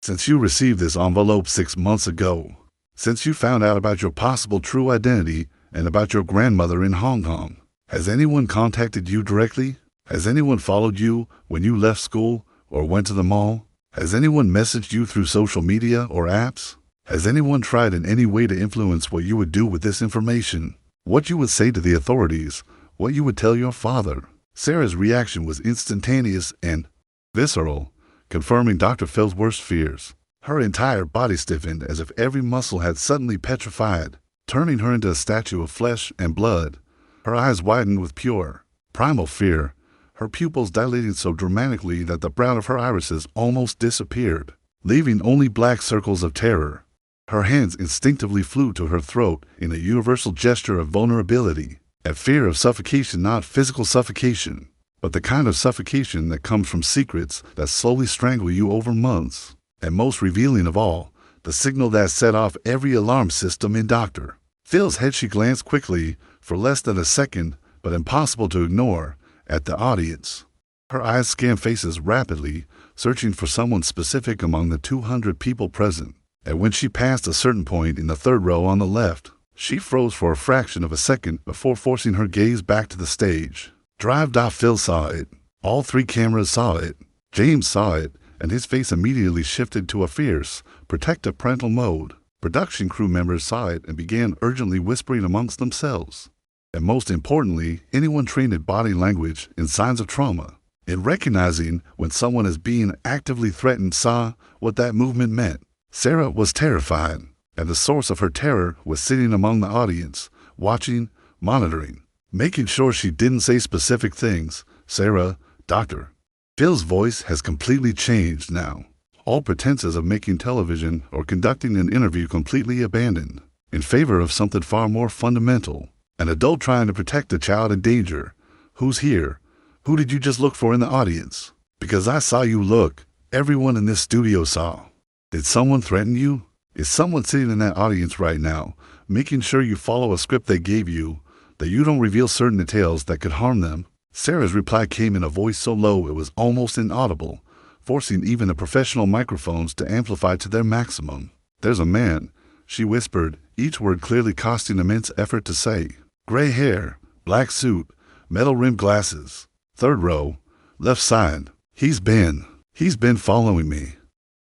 "Since you received this envelope 6 months ago, since you found out about your possible true identity and about your grandmother in Hong Kong, has anyone contacted you directly? Has anyone followed you when you left school or went to the mall? Has anyone messaged you through social media or apps? Has anyone tried in any way to influence what you would do with this information, what you would say to the authorities, what you would tell your father?" Sarah's reaction was instantaneous and visceral, confirming Dr. Phil's worst fears. Her entire body stiffened as if every muscle had suddenly petrified, turning her into a statue of flesh and blood. Her eyes widened with pure, primal fear, her pupils dilating so dramatically that the brown of her irises almost disappeared, leaving only black circles of terror. Her hands instinctively flew to her throat in a universal gesture of vulnerability, a fear of suffocation, not physical suffocation, but the kind of suffocation that comes from secrets that slowly strangle you over months. And most revealing of all, the signal that set off every alarm system in Dr. Phil's head. She glanced quickly, for less than a second, but impossible to ignore, at the audience. Her eyes scanned faces rapidly, searching for someone specific among the 200 people present. And when she passed a certain point in the third row on the left, she froze for a fraction of a second before forcing her gaze back to the stage. Phil saw it. All 3 cameras saw it. James saw it, and his face immediately shifted to a fierce, protective parental mode. Production crew members saw it and began urgently whispering amongst themselves. And most importantly, anyone trained in body language and signs of trauma, in recognizing when someone is being actively threatened, saw what that movement meant. Sarah was terrified, and the source of her terror was sitting among the audience, watching, monitoring, making sure she didn't say specific things. "Sarah, Dr. Phil's voice has completely changed now. All pretenses of making television or conducting an interview completely abandoned, in favor of something far more fundamental. An adult trying to protect a child in danger. Who's here? Who did you just look for in the audience? Because I saw you look. Everyone in this studio saw. Did someone threaten you? Is someone sitting in that audience right now, making sure you follow a script they gave you, that you don't reveal certain details that could harm them? Sarah's reply came in a voice so low it was almost inaudible, forcing even the professional microphones to amplify to their maximum. There's a man, she whispered, each word clearly costing immense effort to say. Gray hair, black suit, metal-rimmed glasses. Third row, left side. He's been following me.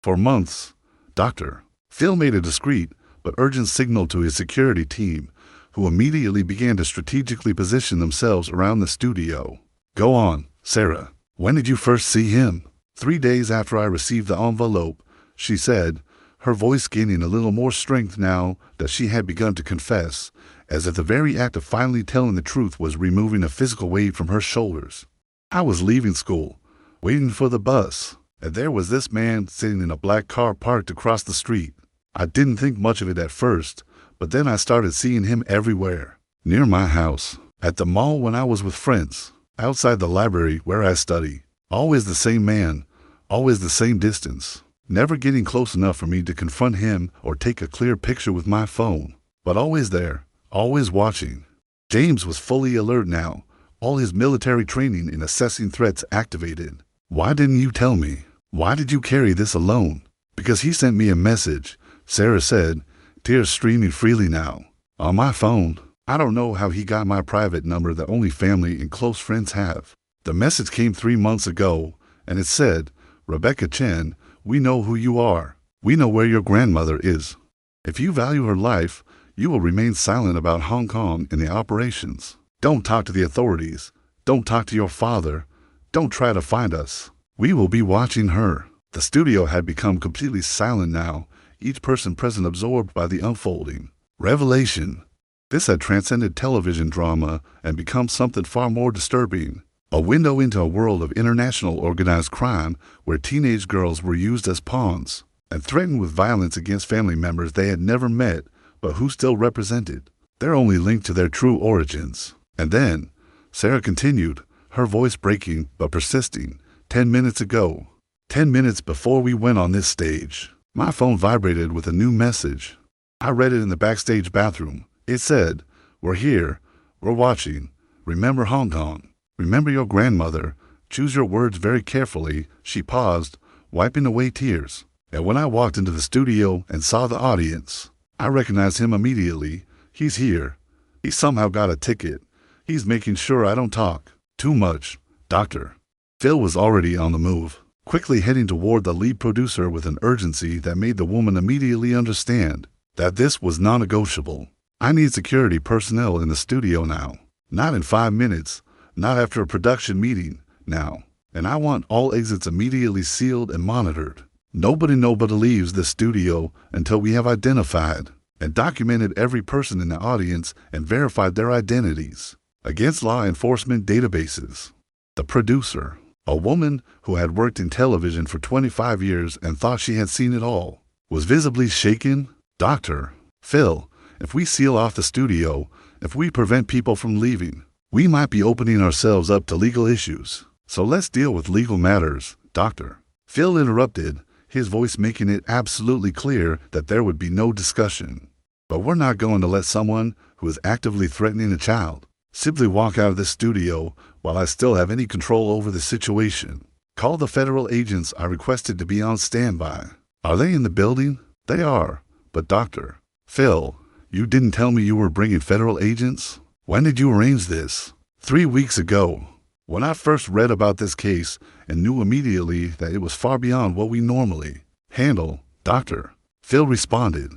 For months, Doctor. Phil made a discreet but urgent signal to his security team, who immediately began to strategically position themselves around the studio. Go on, Sarah. When did you first see him? 3 days after I received the envelope, she said, her voice gaining a little more strength now that she had begun to confess, as if the very act of finally telling the truth was removing a physical weight from her shoulders. I was leaving school, waiting for the bus, and there was this man sitting in a black car parked across the street. I didn't think much of it at first, but then I started seeing him everywhere. Near my house, at the mall when I was with friends, outside the library where I study. Always the same man, always the same distance. Never getting close enough for me to confront him or take a clear picture with my phone, but always there, always watching. James was fully alert now, all his military training in assessing threats activated. Why didn't you tell me? Why did you carry this alone? Because he sent me a message, Sarah said, tears streaming freely now. On my phone. I don't know how he got my private number that only family and close friends have. The message came 3 months ago, and it said, Rebecca Chen, we know who you are. We know where your grandmother is. If you value her life, you will remain silent about Hong Kong and the operations. Don't talk to the authorities. Don't talk to your father. Don't try to find us. We will be watching her. The studio had become completely silent now, each person present absorbed by the unfolding revelation. This had transcended television drama and become something far more disturbing. A window into a world of international organized crime where teenage girls were used as pawns and threatened with violence against family members they had never met but who still represented their only link to their true origins. And then, Sarah continued, her voice breaking but persisting, 10 minutes ago, 10 minutes before we went on this stage, my phone vibrated with a new message. I read it in the backstage bathroom. It said, we're here, we're watching, remember Hong Kong, remember your grandmother, choose your words very carefully. She paused, wiping away tears. And when I walked into the studio and saw the audience, I recognized him immediately. He's here. He somehow got a ticket. He's making sure I don't talk too much. Doctor. Phil was already on the move, quickly heading toward the lead producer with an urgency that made the woman immediately understand that this was non-negotiable. I need security personnel in the studio now. Not in 5 minutes, not after a production meeting, now. And I want all exits immediately sealed and monitored. Nobody leaves the studio until we have identified and documented every person in the audience and verified their identities against law enforcement databases. The producer, a woman who had worked in television for 25 years and thought she had seen it all, was visibly shaken. Doctor, Phil, if we seal off the studio, if we prevent people from leaving, we might be opening ourselves up to legal issues. So let's deal with legal matters, Doctor. Phil interrupted, his voice making it absolutely clear that there would be no discussion. But we're not going to let someone who is actively threatening a child simply walk out of this studio while I still have any control over the situation. Call the federal agents I requested to be on standby. Are they in the building? They are. But Doctor, Phil, you didn't tell me you were bringing federal agents? When did you arrange this? 3 weeks ago, when I first read about this case and knew immediately that it was far beyond what we normally handle. Doctor, Phil responded.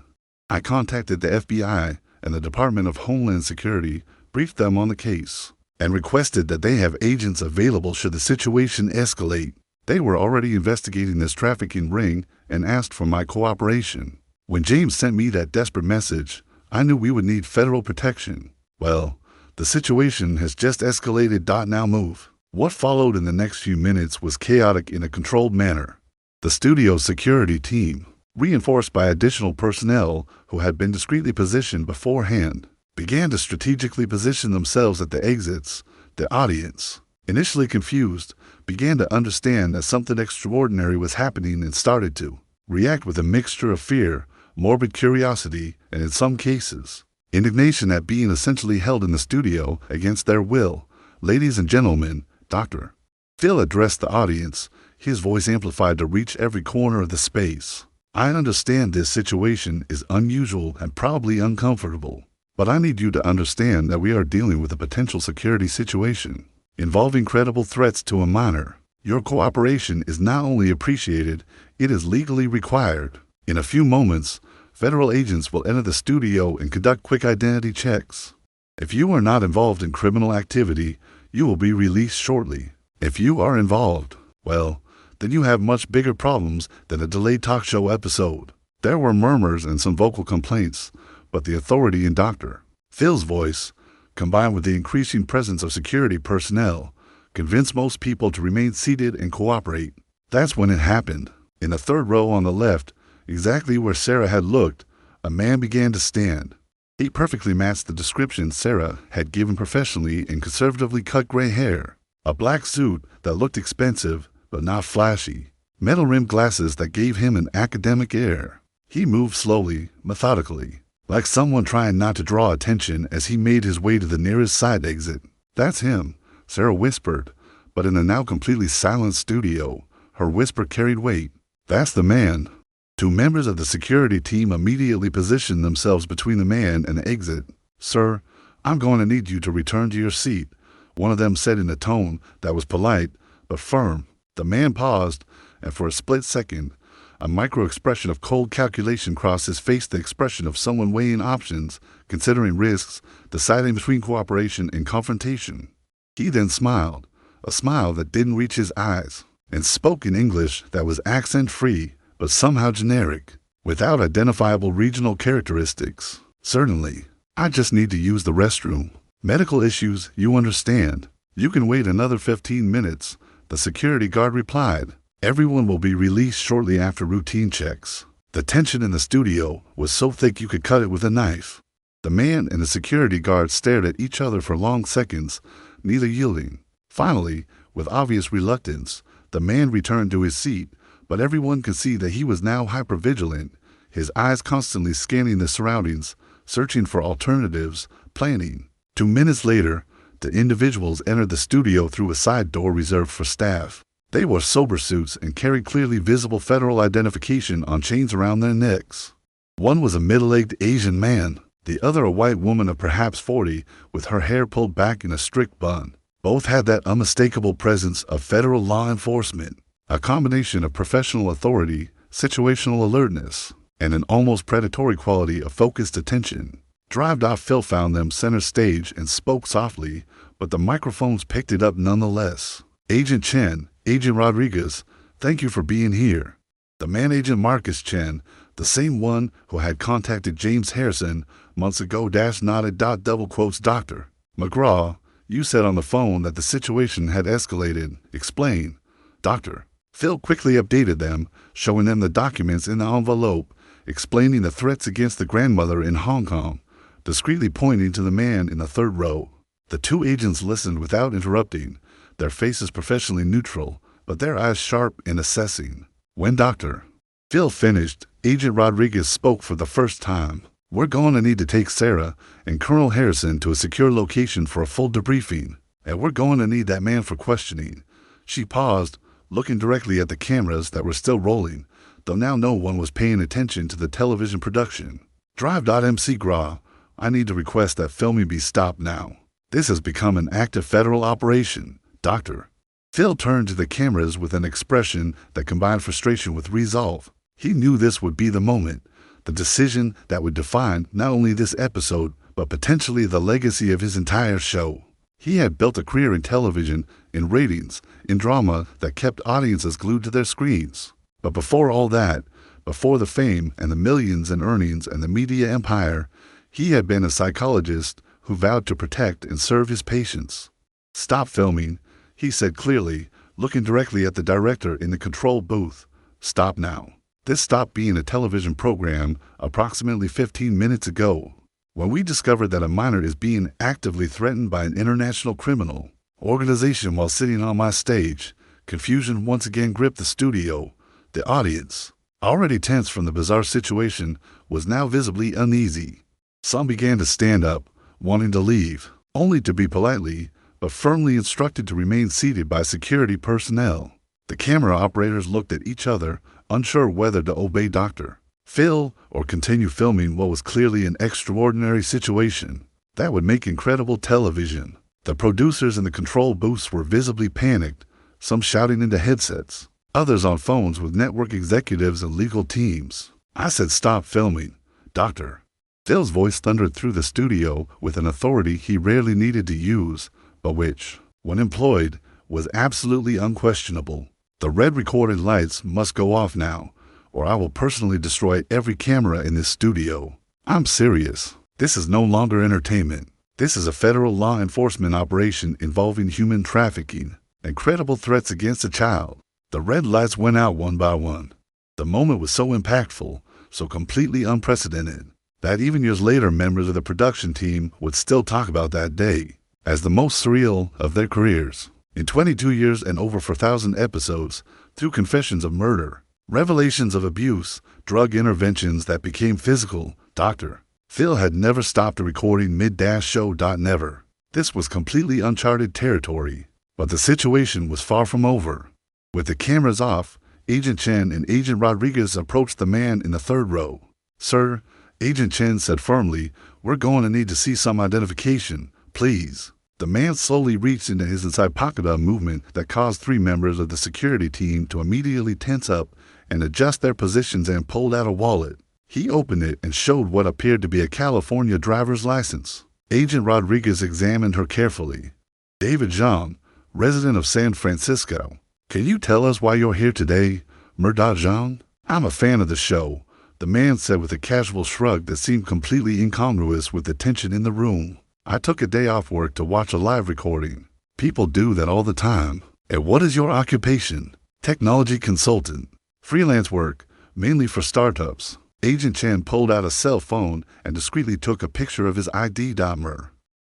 I contacted the FBI and the Department of Homeland Security, briefed them on the case, and requested that they have agents available should the situation escalate. They were already investigating this trafficking ring and asked for my cooperation. When James sent me that desperate message, I knew we would need federal protection. Well, the situation has just escalated. Now move. What followed in the next few minutes was chaotic in a controlled manner. The studio's security team, reinforced by additional personnel who had been discreetly positioned beforehand, began to strategically position themselves at the exits. The audience, initially confused, began to understand that something extraordinary was happening and started to react with a mixture of fear, morbid curiosity, and in some cases, indignation at being essentially held in the studio against their will. Ladies and gentlemen, Dr. Phil addressed the audience, his voice amplified to reach every corner of the space. I understand this situation is unusual and probably uncomfortable, but I need you to understand that we are dealing with a potential security situation involving credible threats to a minor. Your cooperation is not only appreciated, it is legally required. In a few moments, federal agents will enter the studio and conduct quick identity checks. If you are not involved in criminal activity, you will be released shortly. If you are involved, well, then you have much bigger problems than a delayed talk show episode. There were murmurs and some vocal complaints, but the authority in Dr. Phil's voice, combined with the increasing presence of security personnel, convinced most people to remain seated and cooperate. That's when it happened. In the third row on the left, exactly where Sarah had looked, a man began to stand. He perfectly matched the description Sarah had given: professionally and conservatively cut gray hair, a black suit that looked expensive but not flashy, metal-rimmed glasses that gave him an academic air. He moved slowly, methodically, like someone trying not to draw attention as he made his way to the nearest side exit. "That's him," Sarah whispered, but in the now completely silent studio, her whisper carried weight. "That's the man." Two members of the security team immediately positioned themselves between the man and the exit. "Sir, I'm going to need you to return to your seat," one of them said in a tone that was polite but firm. The man paused, and for a split second, a micro-expression of cold calculation crossed his face, the expression of someone weighing options, considering risks, deciding between cooperation and confrontation. He then smiled, a smile that didn't reach his eyes, and spoke in English that was accent-free, but somehow generic, without identifiable regional characteristics. "Certainly. I just need to use the restroom. Medical issues, you understand. You can wait another 15 minutes, the security guard replied. "Everyone will be released shortly after routine checks." The tension in the studio was so thick you could cut it with a knife. The man and the security guard stared at each other for long seconds, neither yielding. Finally, with obvious reluctance, the man returned to his seat, but everyone could see that he was now hypervigilant, his eyes constantly scanning the surroundings, searching for alternatives, planning. 2 minutes later, the individuals entered the studio through a side door reserved for staff. They wore sober suits and carried clearly visible federal identification on chains around their necks. One was a middle-aged Asian man, the other a white woman of perhaps 40, with her hair pulled back in a strict bun. Both had that unmistakable presence of federal law enforcement, a combination of professional authority, situational alertness, and an almost predatory quality of focused attention. Phil found them center stage and spoke softly, but the microphones picked it up nonetheless. "Agent Chen, Agent Rodriguez, thank you for being here." The man, Agent Marcus Chen, the same one who had contacted James Harrison months ago, nodded. "Dr. McGraw, you said on the phone that the situation had escalated. Explain." Dr. Phil quickly updated them, showing them the documents in the envelope, explaining the threats against the grandmother in Hong Kong, discreetly pointing to the man in the third row. The two agents listened without interrupting, their faces professionally neutral, but their eyes sharp and assessing. When Dr. Phil finished, Agent Rodriguez spoke for the first time. "We're going to need to take Sarah and Colonel Harrison to a secure location for a full debriefing, and we're going to need that man for questioning." She paused, looking directly at the cameras that were still rolling, though now no one was paying attention to the television production. "MC Gra, I need to request that filming be stopped now. This has become an active federal operation." Dr. Phil turned to the cameras with an expression that combined frustration with resolve. He knew this would be the moment, the decision that would define not only this episode, but potentially the legacy of his entire show. He had built a career in television, in ratings, in drama that kept audiences glued to their screens. But before all that, before the fame and the millions in earnings and the media empire, he had been a psychologist who vowed to protect and serve his patients. "Stop filming," he said clearly, looking directly at the director in the control booth. "Stop now." This stopped being a television program approximately 15 minutes ago. When we discover that a minor is being actively threatened by an international criminal organization while sitting on my stage, confusion once again gripped the studio. The audience, already tense from the bizarre situation, was now visibly uneasy. Some began to stand up, wanting to leave, only to be politely but firmly instructed to remain seated by security personnel. The camera operators looked at each other, unsure whether to obey Dr. Phil or continue filming what was clearly an extraordinary situation that would make incredible television. The producers in the control booths were visibly panicked, some shouting into headsets, others on phones with network executives and legal teams. I said, "Stop filming." Dr. Phil's voice thundered through the studio with an authority he rarely needed to use, but which, when employed, was absolutely unquestionable. "The red recorded lights must go off now, or I will personally destroy every camera in this studio. I'm serious. This is no longer entertainment. This is a federal law enforcement operation involving human trafficking and credible threats against a child." The red lights went out one by one. The moment was so impactful, so completely unprecedented, that even years later members of the production team would still talk about that day as the most surreal of their careers. In 22 years and over 4,000 episodes, through confessions of murder, revelations of abuse, drug interventions that became physical, Dr. Phil had never stopped a recording mid-show. Never. This was completely uncharted territory, but the situation was far from over. With the cameras off, Agent Chen and Agent Rodriguez approached the man in the third row. "Sir," Agent Chen said firmly, "we're going to need to see some identification, please." The man slowly reached into his inside pocket, a movement that caused 3 members of the security team to immediately tense up and adjust their positions, and pulled out a wallet. He opened it and showed what appeared to be a California driver's license. Agent Rodriguez examined her carefully. "David Zhang, resident of San Francisco. Can you tell us why you're here today, Murda Zhang?" "I'm a fan of the show," the man said with a casual shrug that seemed completely incongruous with the tension in the room. "I took a day off work to watch a live recording. People do that all the time." "And what is your occupation?" "Technology consultant. Freelance work, mainly for startups." Agent Chen pulled out a cell phone and discreetly took a picture of his ID. "Mr.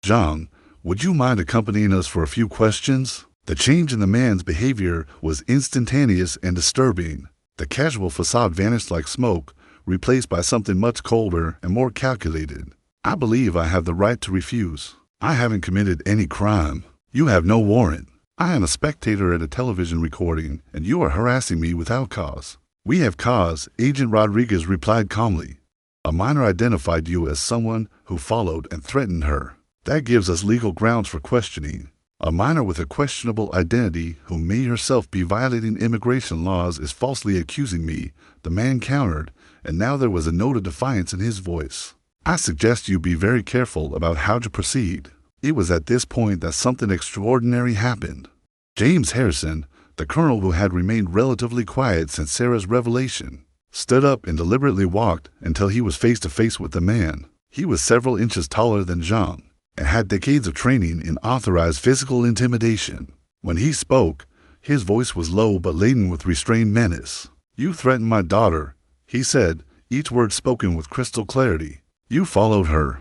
Zhang, would you mind accompanying us for a few questions?" The change in the man's behavior was instantaneous and disturbing. The casual facade vanished like smoke, replaced by something much colder and more calculated. "I believe I have the right to refuse. I haven't committed any crime. You have no warrant. I am a spectator at a television recording, and you are harassing me without cause." "We have cause," Agent Rodriguez replied calmly. "A minor identified you as someone who followed and threatened her. That gives us legal grounds for questioning. A minor with a questionable identity who may herself be violating immigration laws is falsely accusing me," the man countered, and now there was a note of defiance in his voice. "I suggest you be very careful about how to proceed." It was at this point that something extraordinary happened. James Harrison, the colonel who had remained relatively quiet since Sarah's revelation, stood up and deliberately walked until he was face to face with the man. He was several inches taller than Zhang and had decades of training in authorized physical intimidation. When he spoke, his voice was low but laden with restrained menace. "You threatened my daughter," he said, each word spoken with crystal clarity. "You followed her.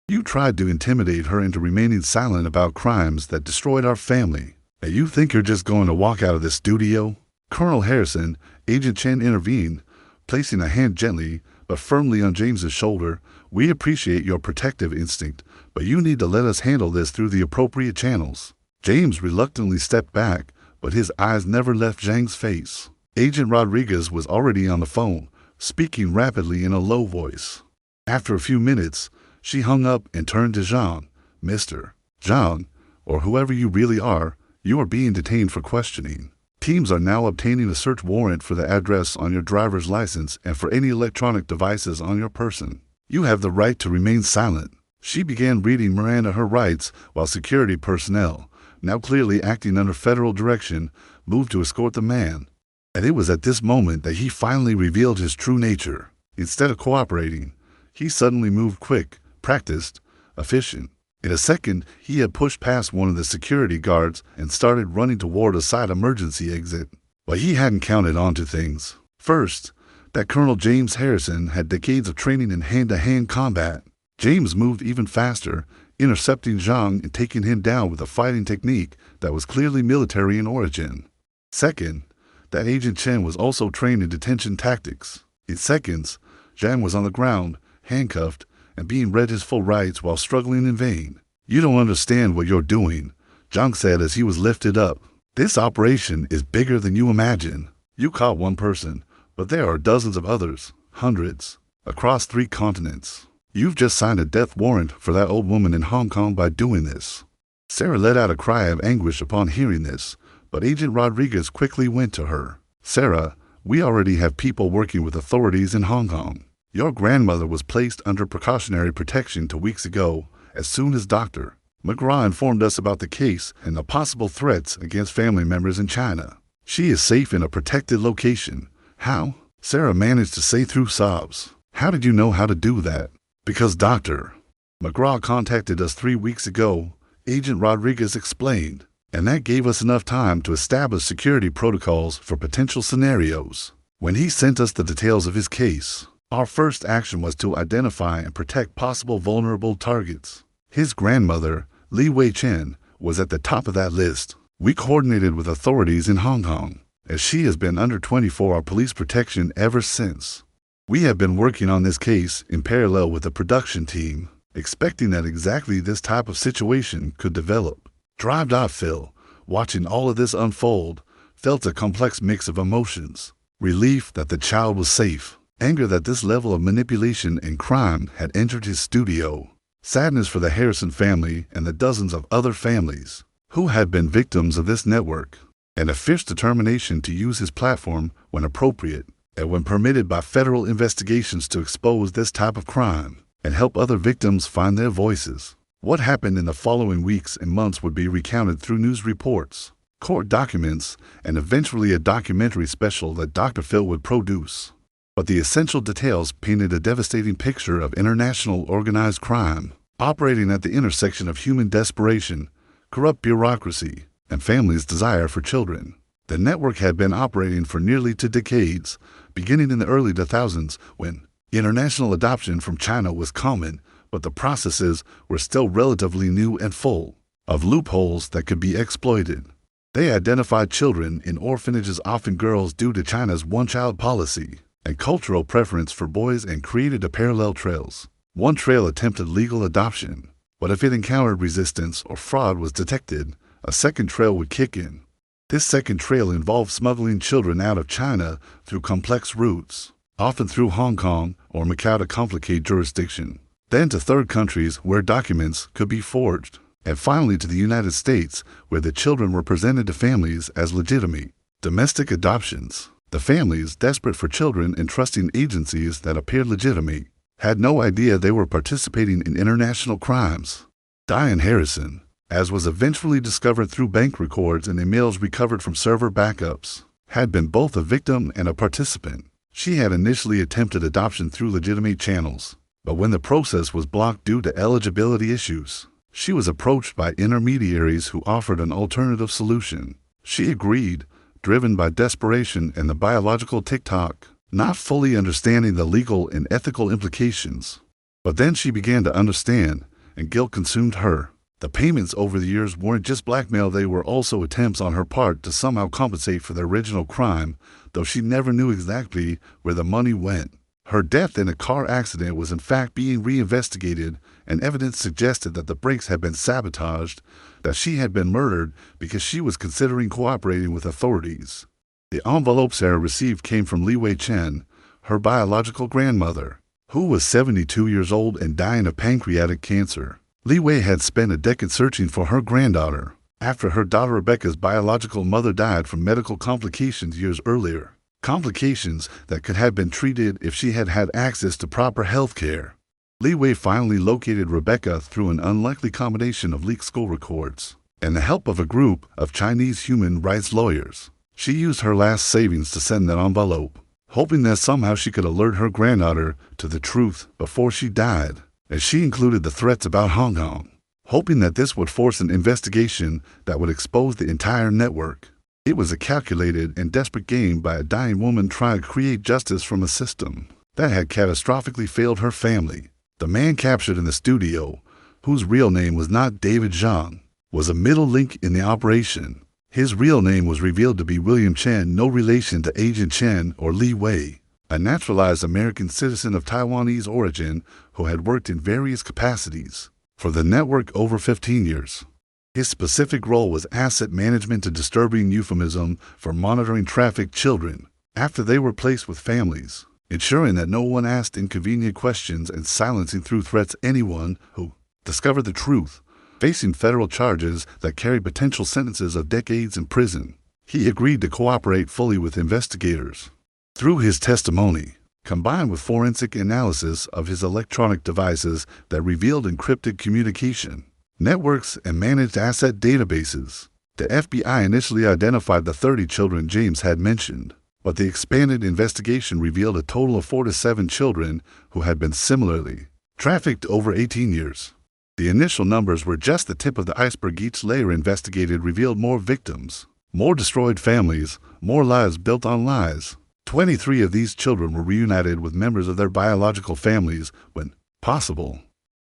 You tried to intimidate her into remaining silent about crimes that destroyed our family. And you think you're just going to walk out of this studio?" "Colonel Harrison," Agent Chen intervened, placing a hand gently but firmly on James's shoulder. "We appreciate your protective instinct, but you need to let us handle this through the appropriate channels." James reluctantly stepped back, but his eyes never left Zhang's face. Agent Rodriguez was already on the phone, speaking rapidly in a low voice. After a few minutes, she hung up and turned to Zhang. "Mr. Zhang, or whoever you really are, you are being detained for questioning. Teams are now obtaining a search warrant for the address on your driver's license and for any electronic devices on your person. You have the right to remain silent." She began reading Miranda her rights while security personnel, now clearly acting under federal direction, moved to escort the man. And it was at this moment that he finally revealed his true nature. Instead of cooperating, he suddenly moved quick, practiced, efficient. In a second, he had pushed past one of the security guards and started running toward a side emergency exit. But he hadn't counted on two things. First, that Colonel James Harrison had decades of training in hand-to-hand combat. James moved even faster, intercepting Zhang and taking him down with a fighting technique that was clearly military in origin. Second, that Agent Chen was also trained in detention tactics. In seconds, Zhang was on the ground, handcuffed, and being read his full rights while struggling in vain. "You don't understand what you're doing," Zhang said as he was lifted up. "This operation is bigger than you imagine. You caught one person, but there are dozens of others, hundreds, across 3 continents. You've just signed a death warrant for that old woman in Hong Kong by doing this." Sarah let out a cry of anguish upon hearing this, but Agent Rodriguez quickly went to her. "Sarah, we already have people working with authorities in Hong Kong. Your grandmother was placed under precautionary protection 2 weeks ago, as soon as Dr. McGraw informed us about the case and the possible threats against family members in China. She is safe in a protected location." "How?" Sarah managed to say through sobs. "How did you know how to do that?" "Because Dr. McGraw contacted us 3 weeks ago," Agent Rodriguez explained, "and that gave us enough time to establish security protocols for potential scenarios. When he sent us the details of his case, our first action was to identify and protect possible vulnerable targets. His grandmother, Li Wei Chen, was at the top of that list. We coordinated with authorities in Hong Kong, as she has been under 24-hour police protection ever since. We have been working on this case in parallel with the production team, expecting that exactly this type of situation could develop." Phil, watching all of this unfold, felt a complex mix of emotions: relief that the child was safe, anger that this level of manipulation and crime had entered his studio, sadness for the Harrison family and the dozens of other families who had been victims of this network, and a fierce determination to use his platform when appropriate and when permitted by federal investigations to expose this type of crime and help other victims find their voices. What happened in the following weeks and months would be recounted through news reports, court documents, and eventually a documentary special that Dr. Phil would produce. But the essential details painted a devastating picture of international organized crime, operating at the intersection of human desperation, corrupt bureaucracy, and families' desire for children. The network had been operating for nearly 2 decades, beginning in the early 2000s when international adoption from China was common, but the processes were still relatively new and full of loopholes that could be exploited. They identified children in orphanages, often girls, due to China's one-child policy and cultural preference for boys, and created a parallel trails. One trail attempted legal adoption, but if it encountered resistance or fraud was detected, a second trail would kick in. This second trail involved smuggling children out of China through complex routes, often through Hong Kong or Macau to complicate jurisdiction, then to third countries where documents could be forged, and finally to the United States, where the children were presented to families as legitimate. Domestic adoptions. The families, desperate for children and trusting agencies that appeared legitimate, had no idea they were participating in international crimes. Diane Harrison, as was eventually discovered through bank records and emails recovered from server backups, had been both a victim and a participant. She had initially attempted adoption through legitimate channels, but when the process was blocked due to eligibility issues, she was approached by intermediaries who offered an alternative solution. She agreed, driven by desperation and the biological tick-tock, not fully understanding the legal and ethical implications. But then she began to understand, and guilt consumed her. The payments over the years weren't just blackmail, they were also attempts on her part to somehow compensate for the original crime, though she never knew exactly where the money went. Her death in a car accident was in fact being reinvestigated, and evidence suggested that the brakes had been sabotaged, that she had been murdered because she was considering cooperating with authorities. The envelope Sarah received came from Li Wei Chen, her biological grandmother, who was 72 years old and dying of pancreatic cancer. Li Wei had spent a decade searching for her granddaughter, after her daughter Rebecca's biological mother died from medical complications years earlier. Complications that could have been treated if she had had access to proper health care. Li Wei finally located Rebecca through an unlikely combination of leaked school records and the help of a group of Chinese human rights lawyers. She used her last savings to send that envelope, hoping that somehow she could alert her granddaughter to the truth before she died, as she included the threats about Hong Kong, hoping that this would force an investigation that would expose the entire network. It was a calculated and desperate game by a dying woman trying to create justice from a system that had catastrophically failed her family. The man captured in the studio, whose real name was not David Zhang, was a middle link in the operation. His real name was revealed to be William Chen, no relation to Agent Chen or Li Wei, a naturalized American citizen of Taiwanese origin who had worked in various capacities for the network over 15 years. His specific role was asset management, a disturbing euphemism for monitoring trafficked children after they were placed with families, ensuring that no one asked inconvenient questions and silencing through threats anyone who discovered the truth, facing federal charges that carried potential sentences of decades in prison. He agreed to cooperate fully with investigators. Through his testimony, combined with forensic analysis of his electronic devices that revealed encrypted communication, networks, and managed asset databases, the FBI initially identified the 30 children James had mentioned, but the expanded investigation revealed a total of 4 to 7 children who had been similarly trafficked over 18 years. The initial numbers were just the tip of the iceberg. Each layer investigated revealed more victims, more destroyed families, more lives built on lies. 23 of these children were reunited with members of their biological families when possible.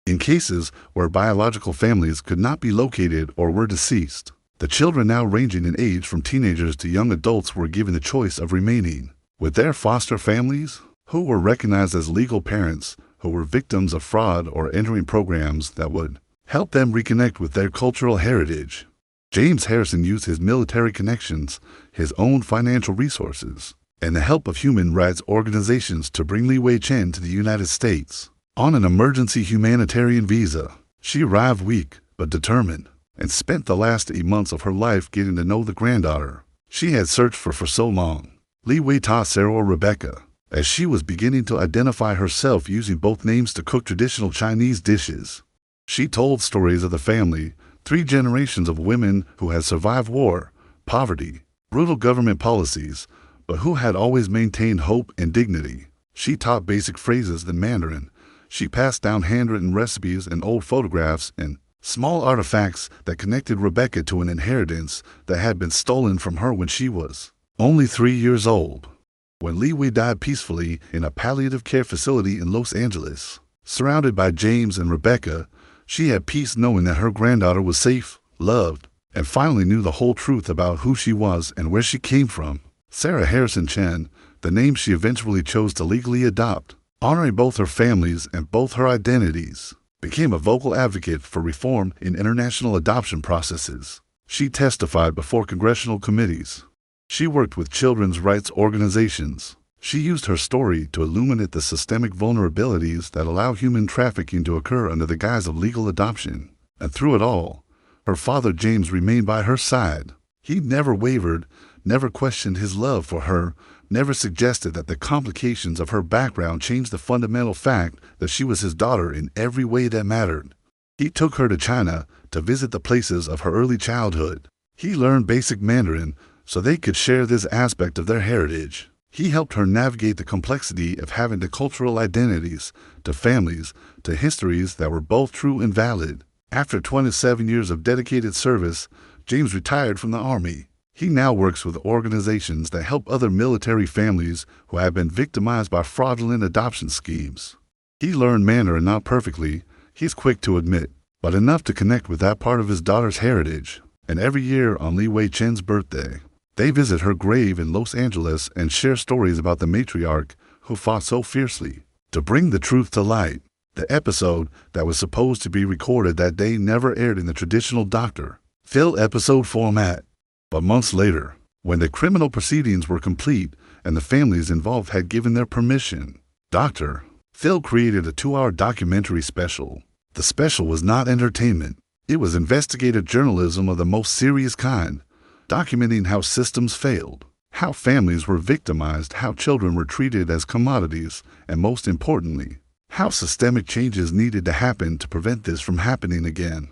In cases where biological families could not be located or were deceased, the children, now ranging in age from teenagers to young adults, were given the choice of remaining with their foster families, who were recognized as legal parents, who were victims of fraud, or entering programs that would help them reconnect with their cultural heritage. James Harrison used his military connections, his own financial resources, and the help of human rights organizations to bring Li Wei Chen to the United States on an emergency humanitarian visa. She arrived weak but determined and spent the last 8 months of her life getting to know the granddaughter she had searched for so long. Li Wei taught Sarah, or Rebecca, as she was beginning to identify herself, using both names to cook traditional Chinese dishes. She told stories of the family, 3 generations of women who had survived war, poverty, brutal government policies, but who had always maintained hope and dignity. She taught basic phrases in Mandarin. She passed down handwritten recipes and old photographs and small artifacts that connected Rebecca to an inheritance that had been stolen from her when she was only 3 years old. When Li Wei died peacefully in a palliative care facility in Los Angeles, surrounded by James and Rebecca, she had peace knowing that her granddaughter was safe, loved, and finally knew the whole truth about who she was and where she came from. Sarah Harrison Chen, the name she eventually chose to legally adopt, honoring both her families and both her identities, became a vocal advocate for reform in international adoption processes. She testified before congressional committees. She worked with children's rights organizations. She used her story to illuminate the systemic vulnerabilities that allow human trafficking to occur under the guise of legal adoption. And through it all, her father James remained by her side. He never wavered, never questioned his love for her, never suggested that the complications of her background changed the fundamental fact that she was his daughter in every way that mattered. He took her to China to visit the places of her early childhood. He learned basic Mandarin so they could share this aspect of their heritage. He helped her navigate the complexity of having to cultural identities, to families, to histories that were both true and valid. After 27 years of dedicated service, James retired from the Army. He now works with organizations that help other military families who have been victimized by fraudulent adoption schemes. He learned Mandarin not perfectly, he's quick to admit, but enough to connect with that part of his daughter's heritage. And every year on Li Wei Chen's birthday, they visit her grave in Los Angeles and share stories about the matriarch who fought so fiercely to bring the truth to light. The episode that was supposed to be recorded that day never aired in the traditional Dr. Phil episode format. But months later, when the criminal proceedings were complete and the families involved had given their permission, Dr. Phil created a 2-hour documentary special. The special was not entertainment. It was investigative journalism of the most serious kind, documenting how systems failed, how families were victimized, how children were treated as commodities, and most importantly, how systemic changes needed to happen to prevent this from happening again.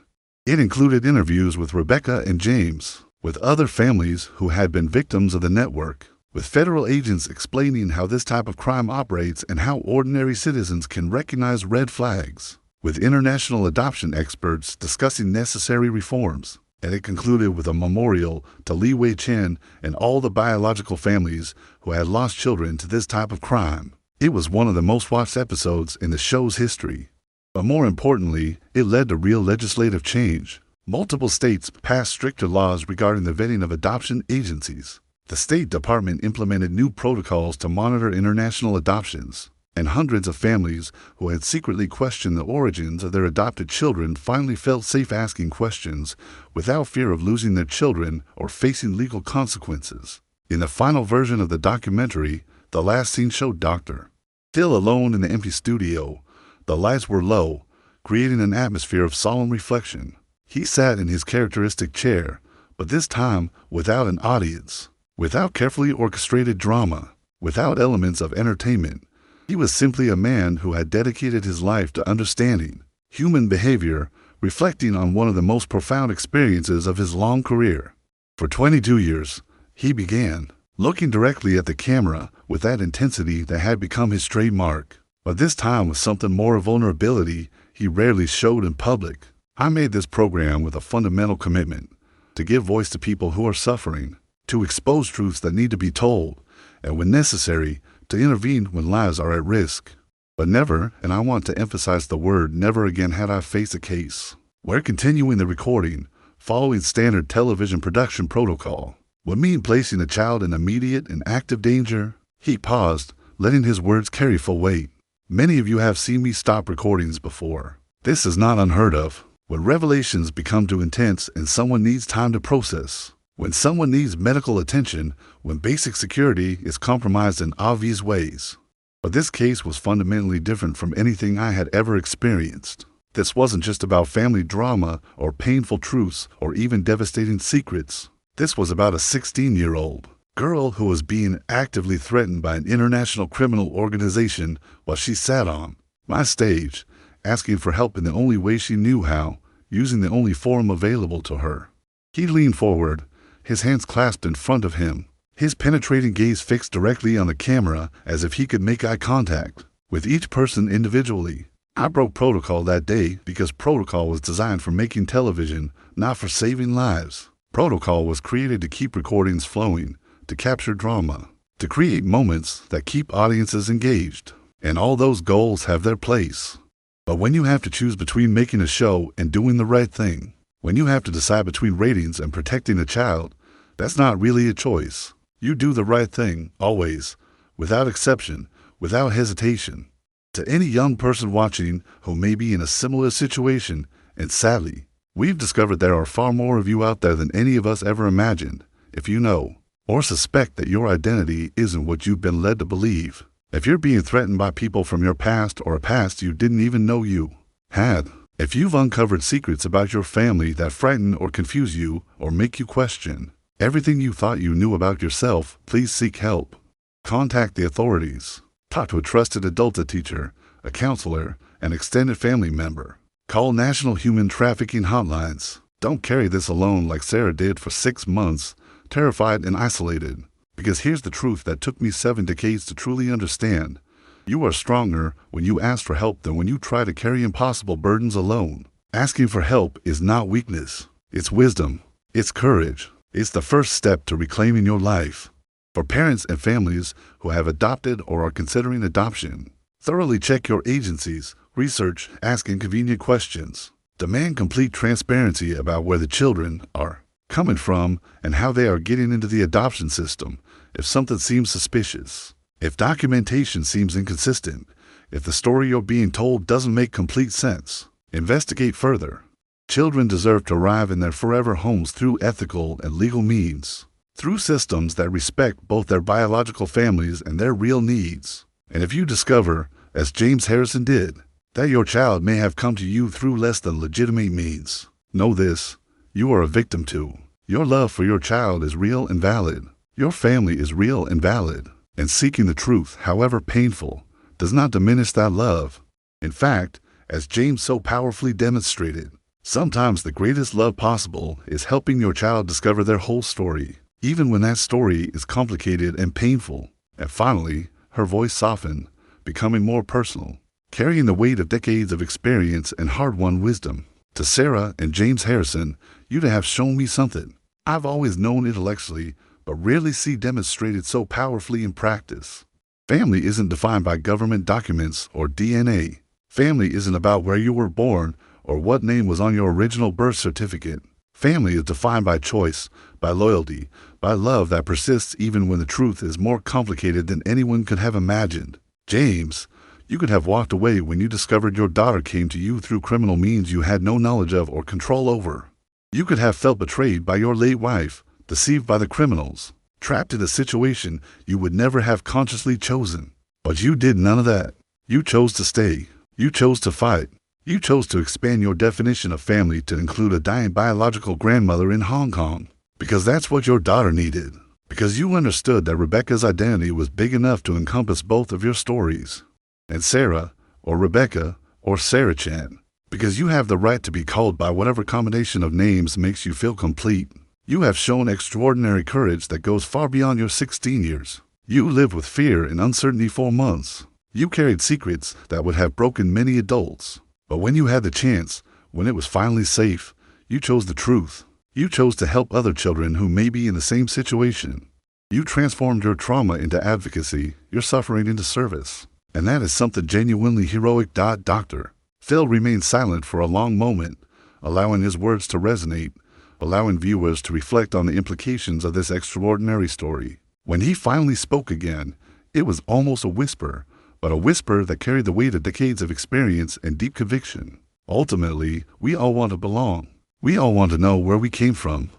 It included interviews with Rebecca and James, with other families who had been victims of the network, with federal agents explaining how this type of crime operates and how ordinary citizens can recognize red flags, with international adoption experts discussing necessary reforms. And it concluded with a memorial to Li Wei Chen and all the biological families who had lost children to this type of crime. It was one of the most watched episodes in the show's history. But more importantly, it led to real legislative change. Multiple states passed stricter laws regarding the vetting of adoption agencies. The State Department implemented new protocols to monitor international adoptions, and hundreds of families who had secretly questioned the origins of their adopted children finally felt safe asking questions without fear of losing their children or facing legal consequences. In the final version of the documentary, the last scene showed Dr. Still alone in the empty studio. The lights were low, creating an atmosphere of solemn reflection. He sat in his characteristic chair, but this time without an audience, without carefully orchestrated drama, without elements of entertainment. He was simply a man who had dedicated his life to understanding human behavior, reflecting on one of the most profound experiences of his long career. For 22 years, he began looking directly at the camera with that intensity that had become his trademark. But this time with something more vulnerability he rarely showed in public. I made this program with a fundamental commitment to give voice to people who are suffering, to expose truths that need to be told, and when necessary, to intervene when lives are at risk. But never, and I want to emphasize the word never again, had I faced a case where continuing the recording, following standard television production protocol, would mean placing a child in immediate and active danger. He paused, letting his words carry full weight. Many of you have seen me stop recordings before. This is not unheard of. When revelations become too intense and someone needs time to process, when someone needs medical attention, when basic security is compromised in obvious ways. But this case was fundamentally different from anything I had ever experienced. This wasn't just about family drama or painful truths or even devastating secrets. This was about a 16-year-old girl who was being actively threatened by an international criminal organization while she sat on my stage, asking for help in the only way she knew how, using the only forum available to her. He leaned forward, his hands clasped in front of him, his penetrating gaze fixed directly on the camera as if he could make eye contact with each person individually. I broke protocol that day because protocol was designed for making television, not for saving lives. Protocol was created to keep recordings flowing, to capture drama, to create moments that keep audiences engaged. And all those goals have their place. But when you have to choose between making a show and doing the right thing, when you have to decide between ratings and protecting a child, that's not really a choice. You do the right thing, always, without exception, without hesitation. To any young person watching who may be in a similar situation, and sadly, we've discovered there are far more of you out there than any of us ever imagined. If you know or suspect that your identity isn't what you've been led to believe, if you're being threatened by people from your past or a past you didn't even know you had, if you've uncovered secrets about your family that frighten or confuse you or make you question everything you thought you knew about yourself, please seek help. Contact the authorities. Talk to a trusted adult, a teacher, a counselor, an extended family member. Call national human trafficking hotlines. Don't carry this alone like Sarah did for 6 months, terrified and isolated. Because here's the truth that took me 7 decades to truly understand. You are stronger when you ask for help than when you try to carry impossible burdens alone. Asking for help is not weakness. It's wisdom. It's courage. It's the first step to reclaiming your life. For parents and families who have adopted or are considering adoption, thoroughly check your agencies, research, ask inconvenient questions. Demand complete transparency about where the children are coming from and how they are getting into the adoption system. If something seems suspicious, if documentation seems inconsistent, if the story you're being told doesn't make complete sense, investigate further. Children deserve to arrive in their forever homes through ethical and legal means, through systems that respect both their biological families and their real needs. And if you discover, as James Harrison did, that your child may have come to you through less than legitimate means, know this: you are a victim too. Your love for your child is real and valid. Your family is real and valid. And seeking the truth, however painful, does not diminish that love. In fact, as James so powerfully demonstrated, sometimes the greatest love possible is helping your child discover their whole story, even when that story is complicated and painful. And finally, her voice softened, becoming more personal, carrying the weight of decades of experience and hard-won wisdom. To Sarah and James Harrison, you'd have shown me something I've always known intellectually, but rarely see demonstrated so powerfully in practice. Family isn't defined by government documents or DNA. Family isn't about where you were born or what name was on your original birth certificate. Family is defined by choice, by loyalty, by love that persists even when the truth is more complicated than anyone could have imagined. James, you could have walked away when you discovered your daughter came to you through criminal means you had no knowledge of or control over. You could have felt betrayed by your late wife, deceived by the criminals, trapped in a situation you would never have consciously chosen. But you did none of that. You chose to stay. You chose to fight. You chose to expand your definition of family to include a dying biological grandmother in Hong Kong. Because that's what your daughter needed. Because you understood that Rebecca's identity was big enough to encompass both of your stories. And Sarah, or Rebecca, or Sarah Chen. Because you have the right to be called by whatever combination of names makes you feel complete. You have shown extraordinary courage that goes far beyond your 16 years. You lived with fear and uncertainty for months. You carried secrets that would have broken many adults. But when you had the chance, when it was finally safe, you chose the truth. You chose to help other children who may be in the same situation. You transformed your trauma into advocacy, your suffering into service. And that is something genuinely heroic. Dr. Phil remained silent for a long moment, allowing his words to resonate, allowing viewers to reflect on the implications of this extraordinary story. When he finally spoke again, it was almost a whisper, but a whisper that carried the weight of decades of experience and deep conviction. Ultimately, we all want to belong. We all want to know where we came from.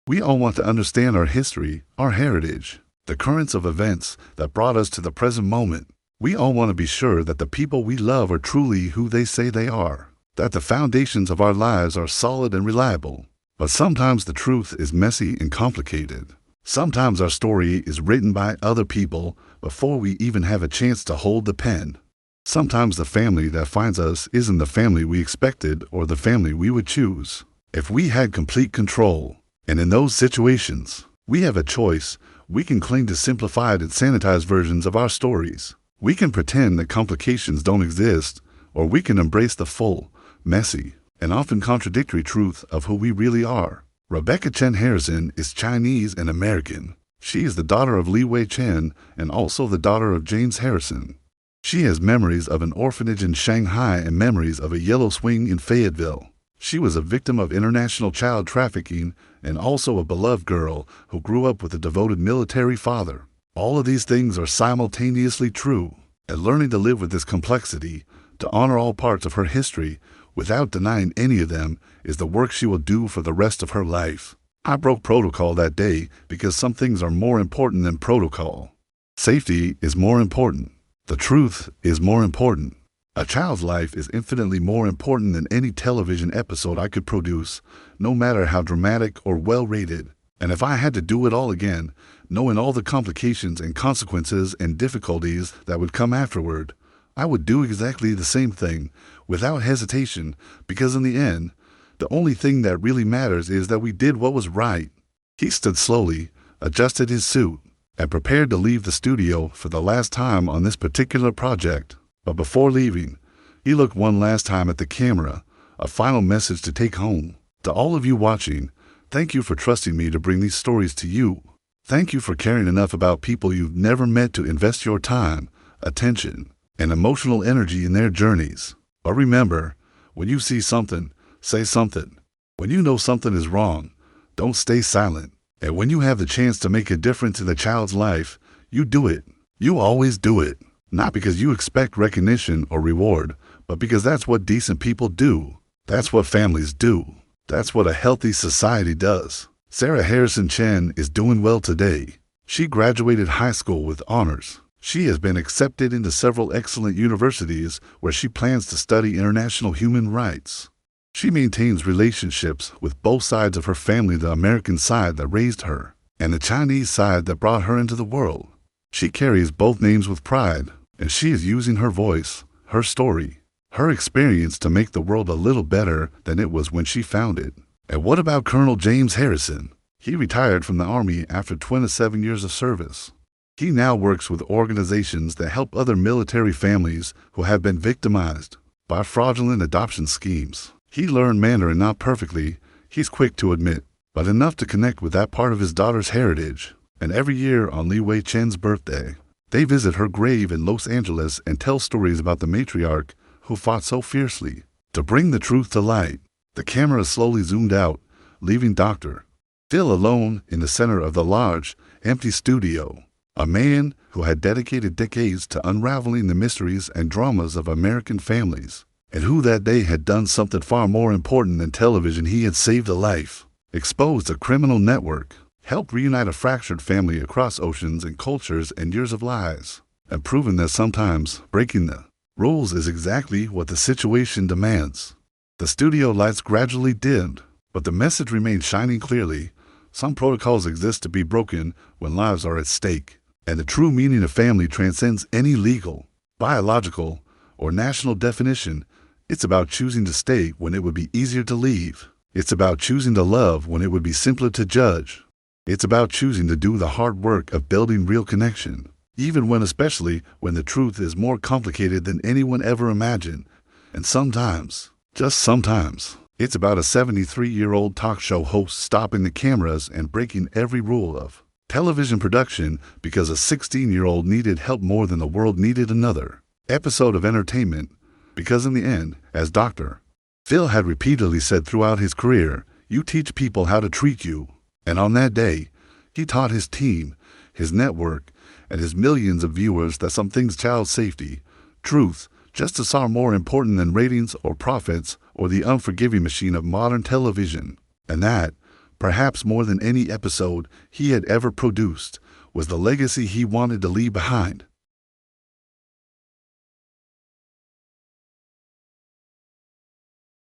We all want to understand our history, our heritage, the currents of events that brought us to the present moment. We all want to be sure that the people we love are truly who they say they are, that the foundations of our lives are solid and reliable. But sometimes the truth is messy and complicated. Sometimes our story is written by other people before we even have a chance to hold the pen. Sometimes the family that finds us isn't the family we expected or the family we would choose. If we had complete control, and in those situations, we have a choice. We can cling to simplified and sanitized versions of our stories. We can pretend that complications don't exist, or we can embrace the full, messy, and often contradictory truth of who we really are. Rebecca Chen Harrison is Chinese and American. She is the daughter of Li Chen and also the daughter of James Harrison. She has memories of an orphanage in Shanghai and memories of a yellow swing in Fayetteville. She was a victim of international child trafficking and also a beloved girl who grew up with a devoted military father. All of these things are simultaneously true, and learning to live with this complexity, to honor all parts of her history without denying any of them, is the work she will do for the rest of her life. I broke protocol that day because some things are more important than protocol. Safety is more important. The truth is more important. A child's life is infinitely more important than any television episode I could produce, no matter how dramatic or well-rated. And if I had to do it all again, knowing all the complications and consequences and difficulties that would come afterward, I would do exactly the same thing, without hesitation, because in the end, the only thing that really matters is that we did what was right. He stood slowly, adjusted his suit, and prepared to leave the studio for the last time on this particular project. But before leaving, he looked one last time at the camera, a final message to take home. To all of you watching, thank you for trusting me to bring these stories to you. Thank you for caring enough about people you've never met to invest your time, attention, and emotional energy in their journeys. But remember, when you see something, say something. When you know something is wrong, don't stay silent. And when you have the chance to make a difference in a child's life, you do it. You always do it. Not because you expect recognition or reward, but because that's what decent people do. That's what families do. That's what a healthy society does. Sarah Harrison Chen is doing well today. She graduated high school with honors. She has been accepted into several excellent universities where she plans to study international human rights. She maintains relationships with both sides of her family, the American side that raised her, and the Chinese side that brought her into the world. She carries both names with pride, and she is using her voice, her story, her experience to make the world a little better than it was when she found it. And what about Colonel James Harrison? He retired from the Army after 27 years of service. He now works with organizations that help other military families who have been victimized by fraudulent adoption schemes. He learned Mandarin not perfectly, he's quick to admit, but enough to connect with that part of his daughter's heritage. And every year on Li Chen's birthday, they visit her grave in Los Angeles and tell stories about the matriarch who fought so fiercely to bring the truth to light. The camera slowly zoomed out, leaving Dr. Phil alone in the center of the large, empty studio. A man who had dedicated decades to unraveling the mysteries and dramas of American families, and who that day had done something far more important than television. He had saved a life, exposed a criminal network, helped reunite a fractured family across oceans and cultures and years of lies, and proven that sometimes breaking the rules is exactly what the situation demands. The studio lights gradually dimmed, but the message remained shining clearly. Some protocols exist to be broken when lives are at stake, and the true meaning of family transcends any legal, biological, or national definition. It's about choosing to stay when it would be easier to leave. It's about choosing to love when it would be simpler to judge. It's about choosing to do the hard work of building real connection, especially when the truth is more complicated than anyone ever imagined. And sometimes, just sometimes, it's about a 73-year-old talk show host stopping the cameras and breaking every rule of television production because a 16-year-old needed help more than the world needed another episode of entertainment. Because in the end, as Dr. Phil had repeatedly said throughout his career, you teach people how to treat you. And on that day, he taught his team, his network, and his millions of viewers that some things, child safety, truth, justice, are more important than ratings or profits or the unforgiving machine of modern television. And that, perhaps more than any episode he had ever produced, was the legacy he wanted to leave behind.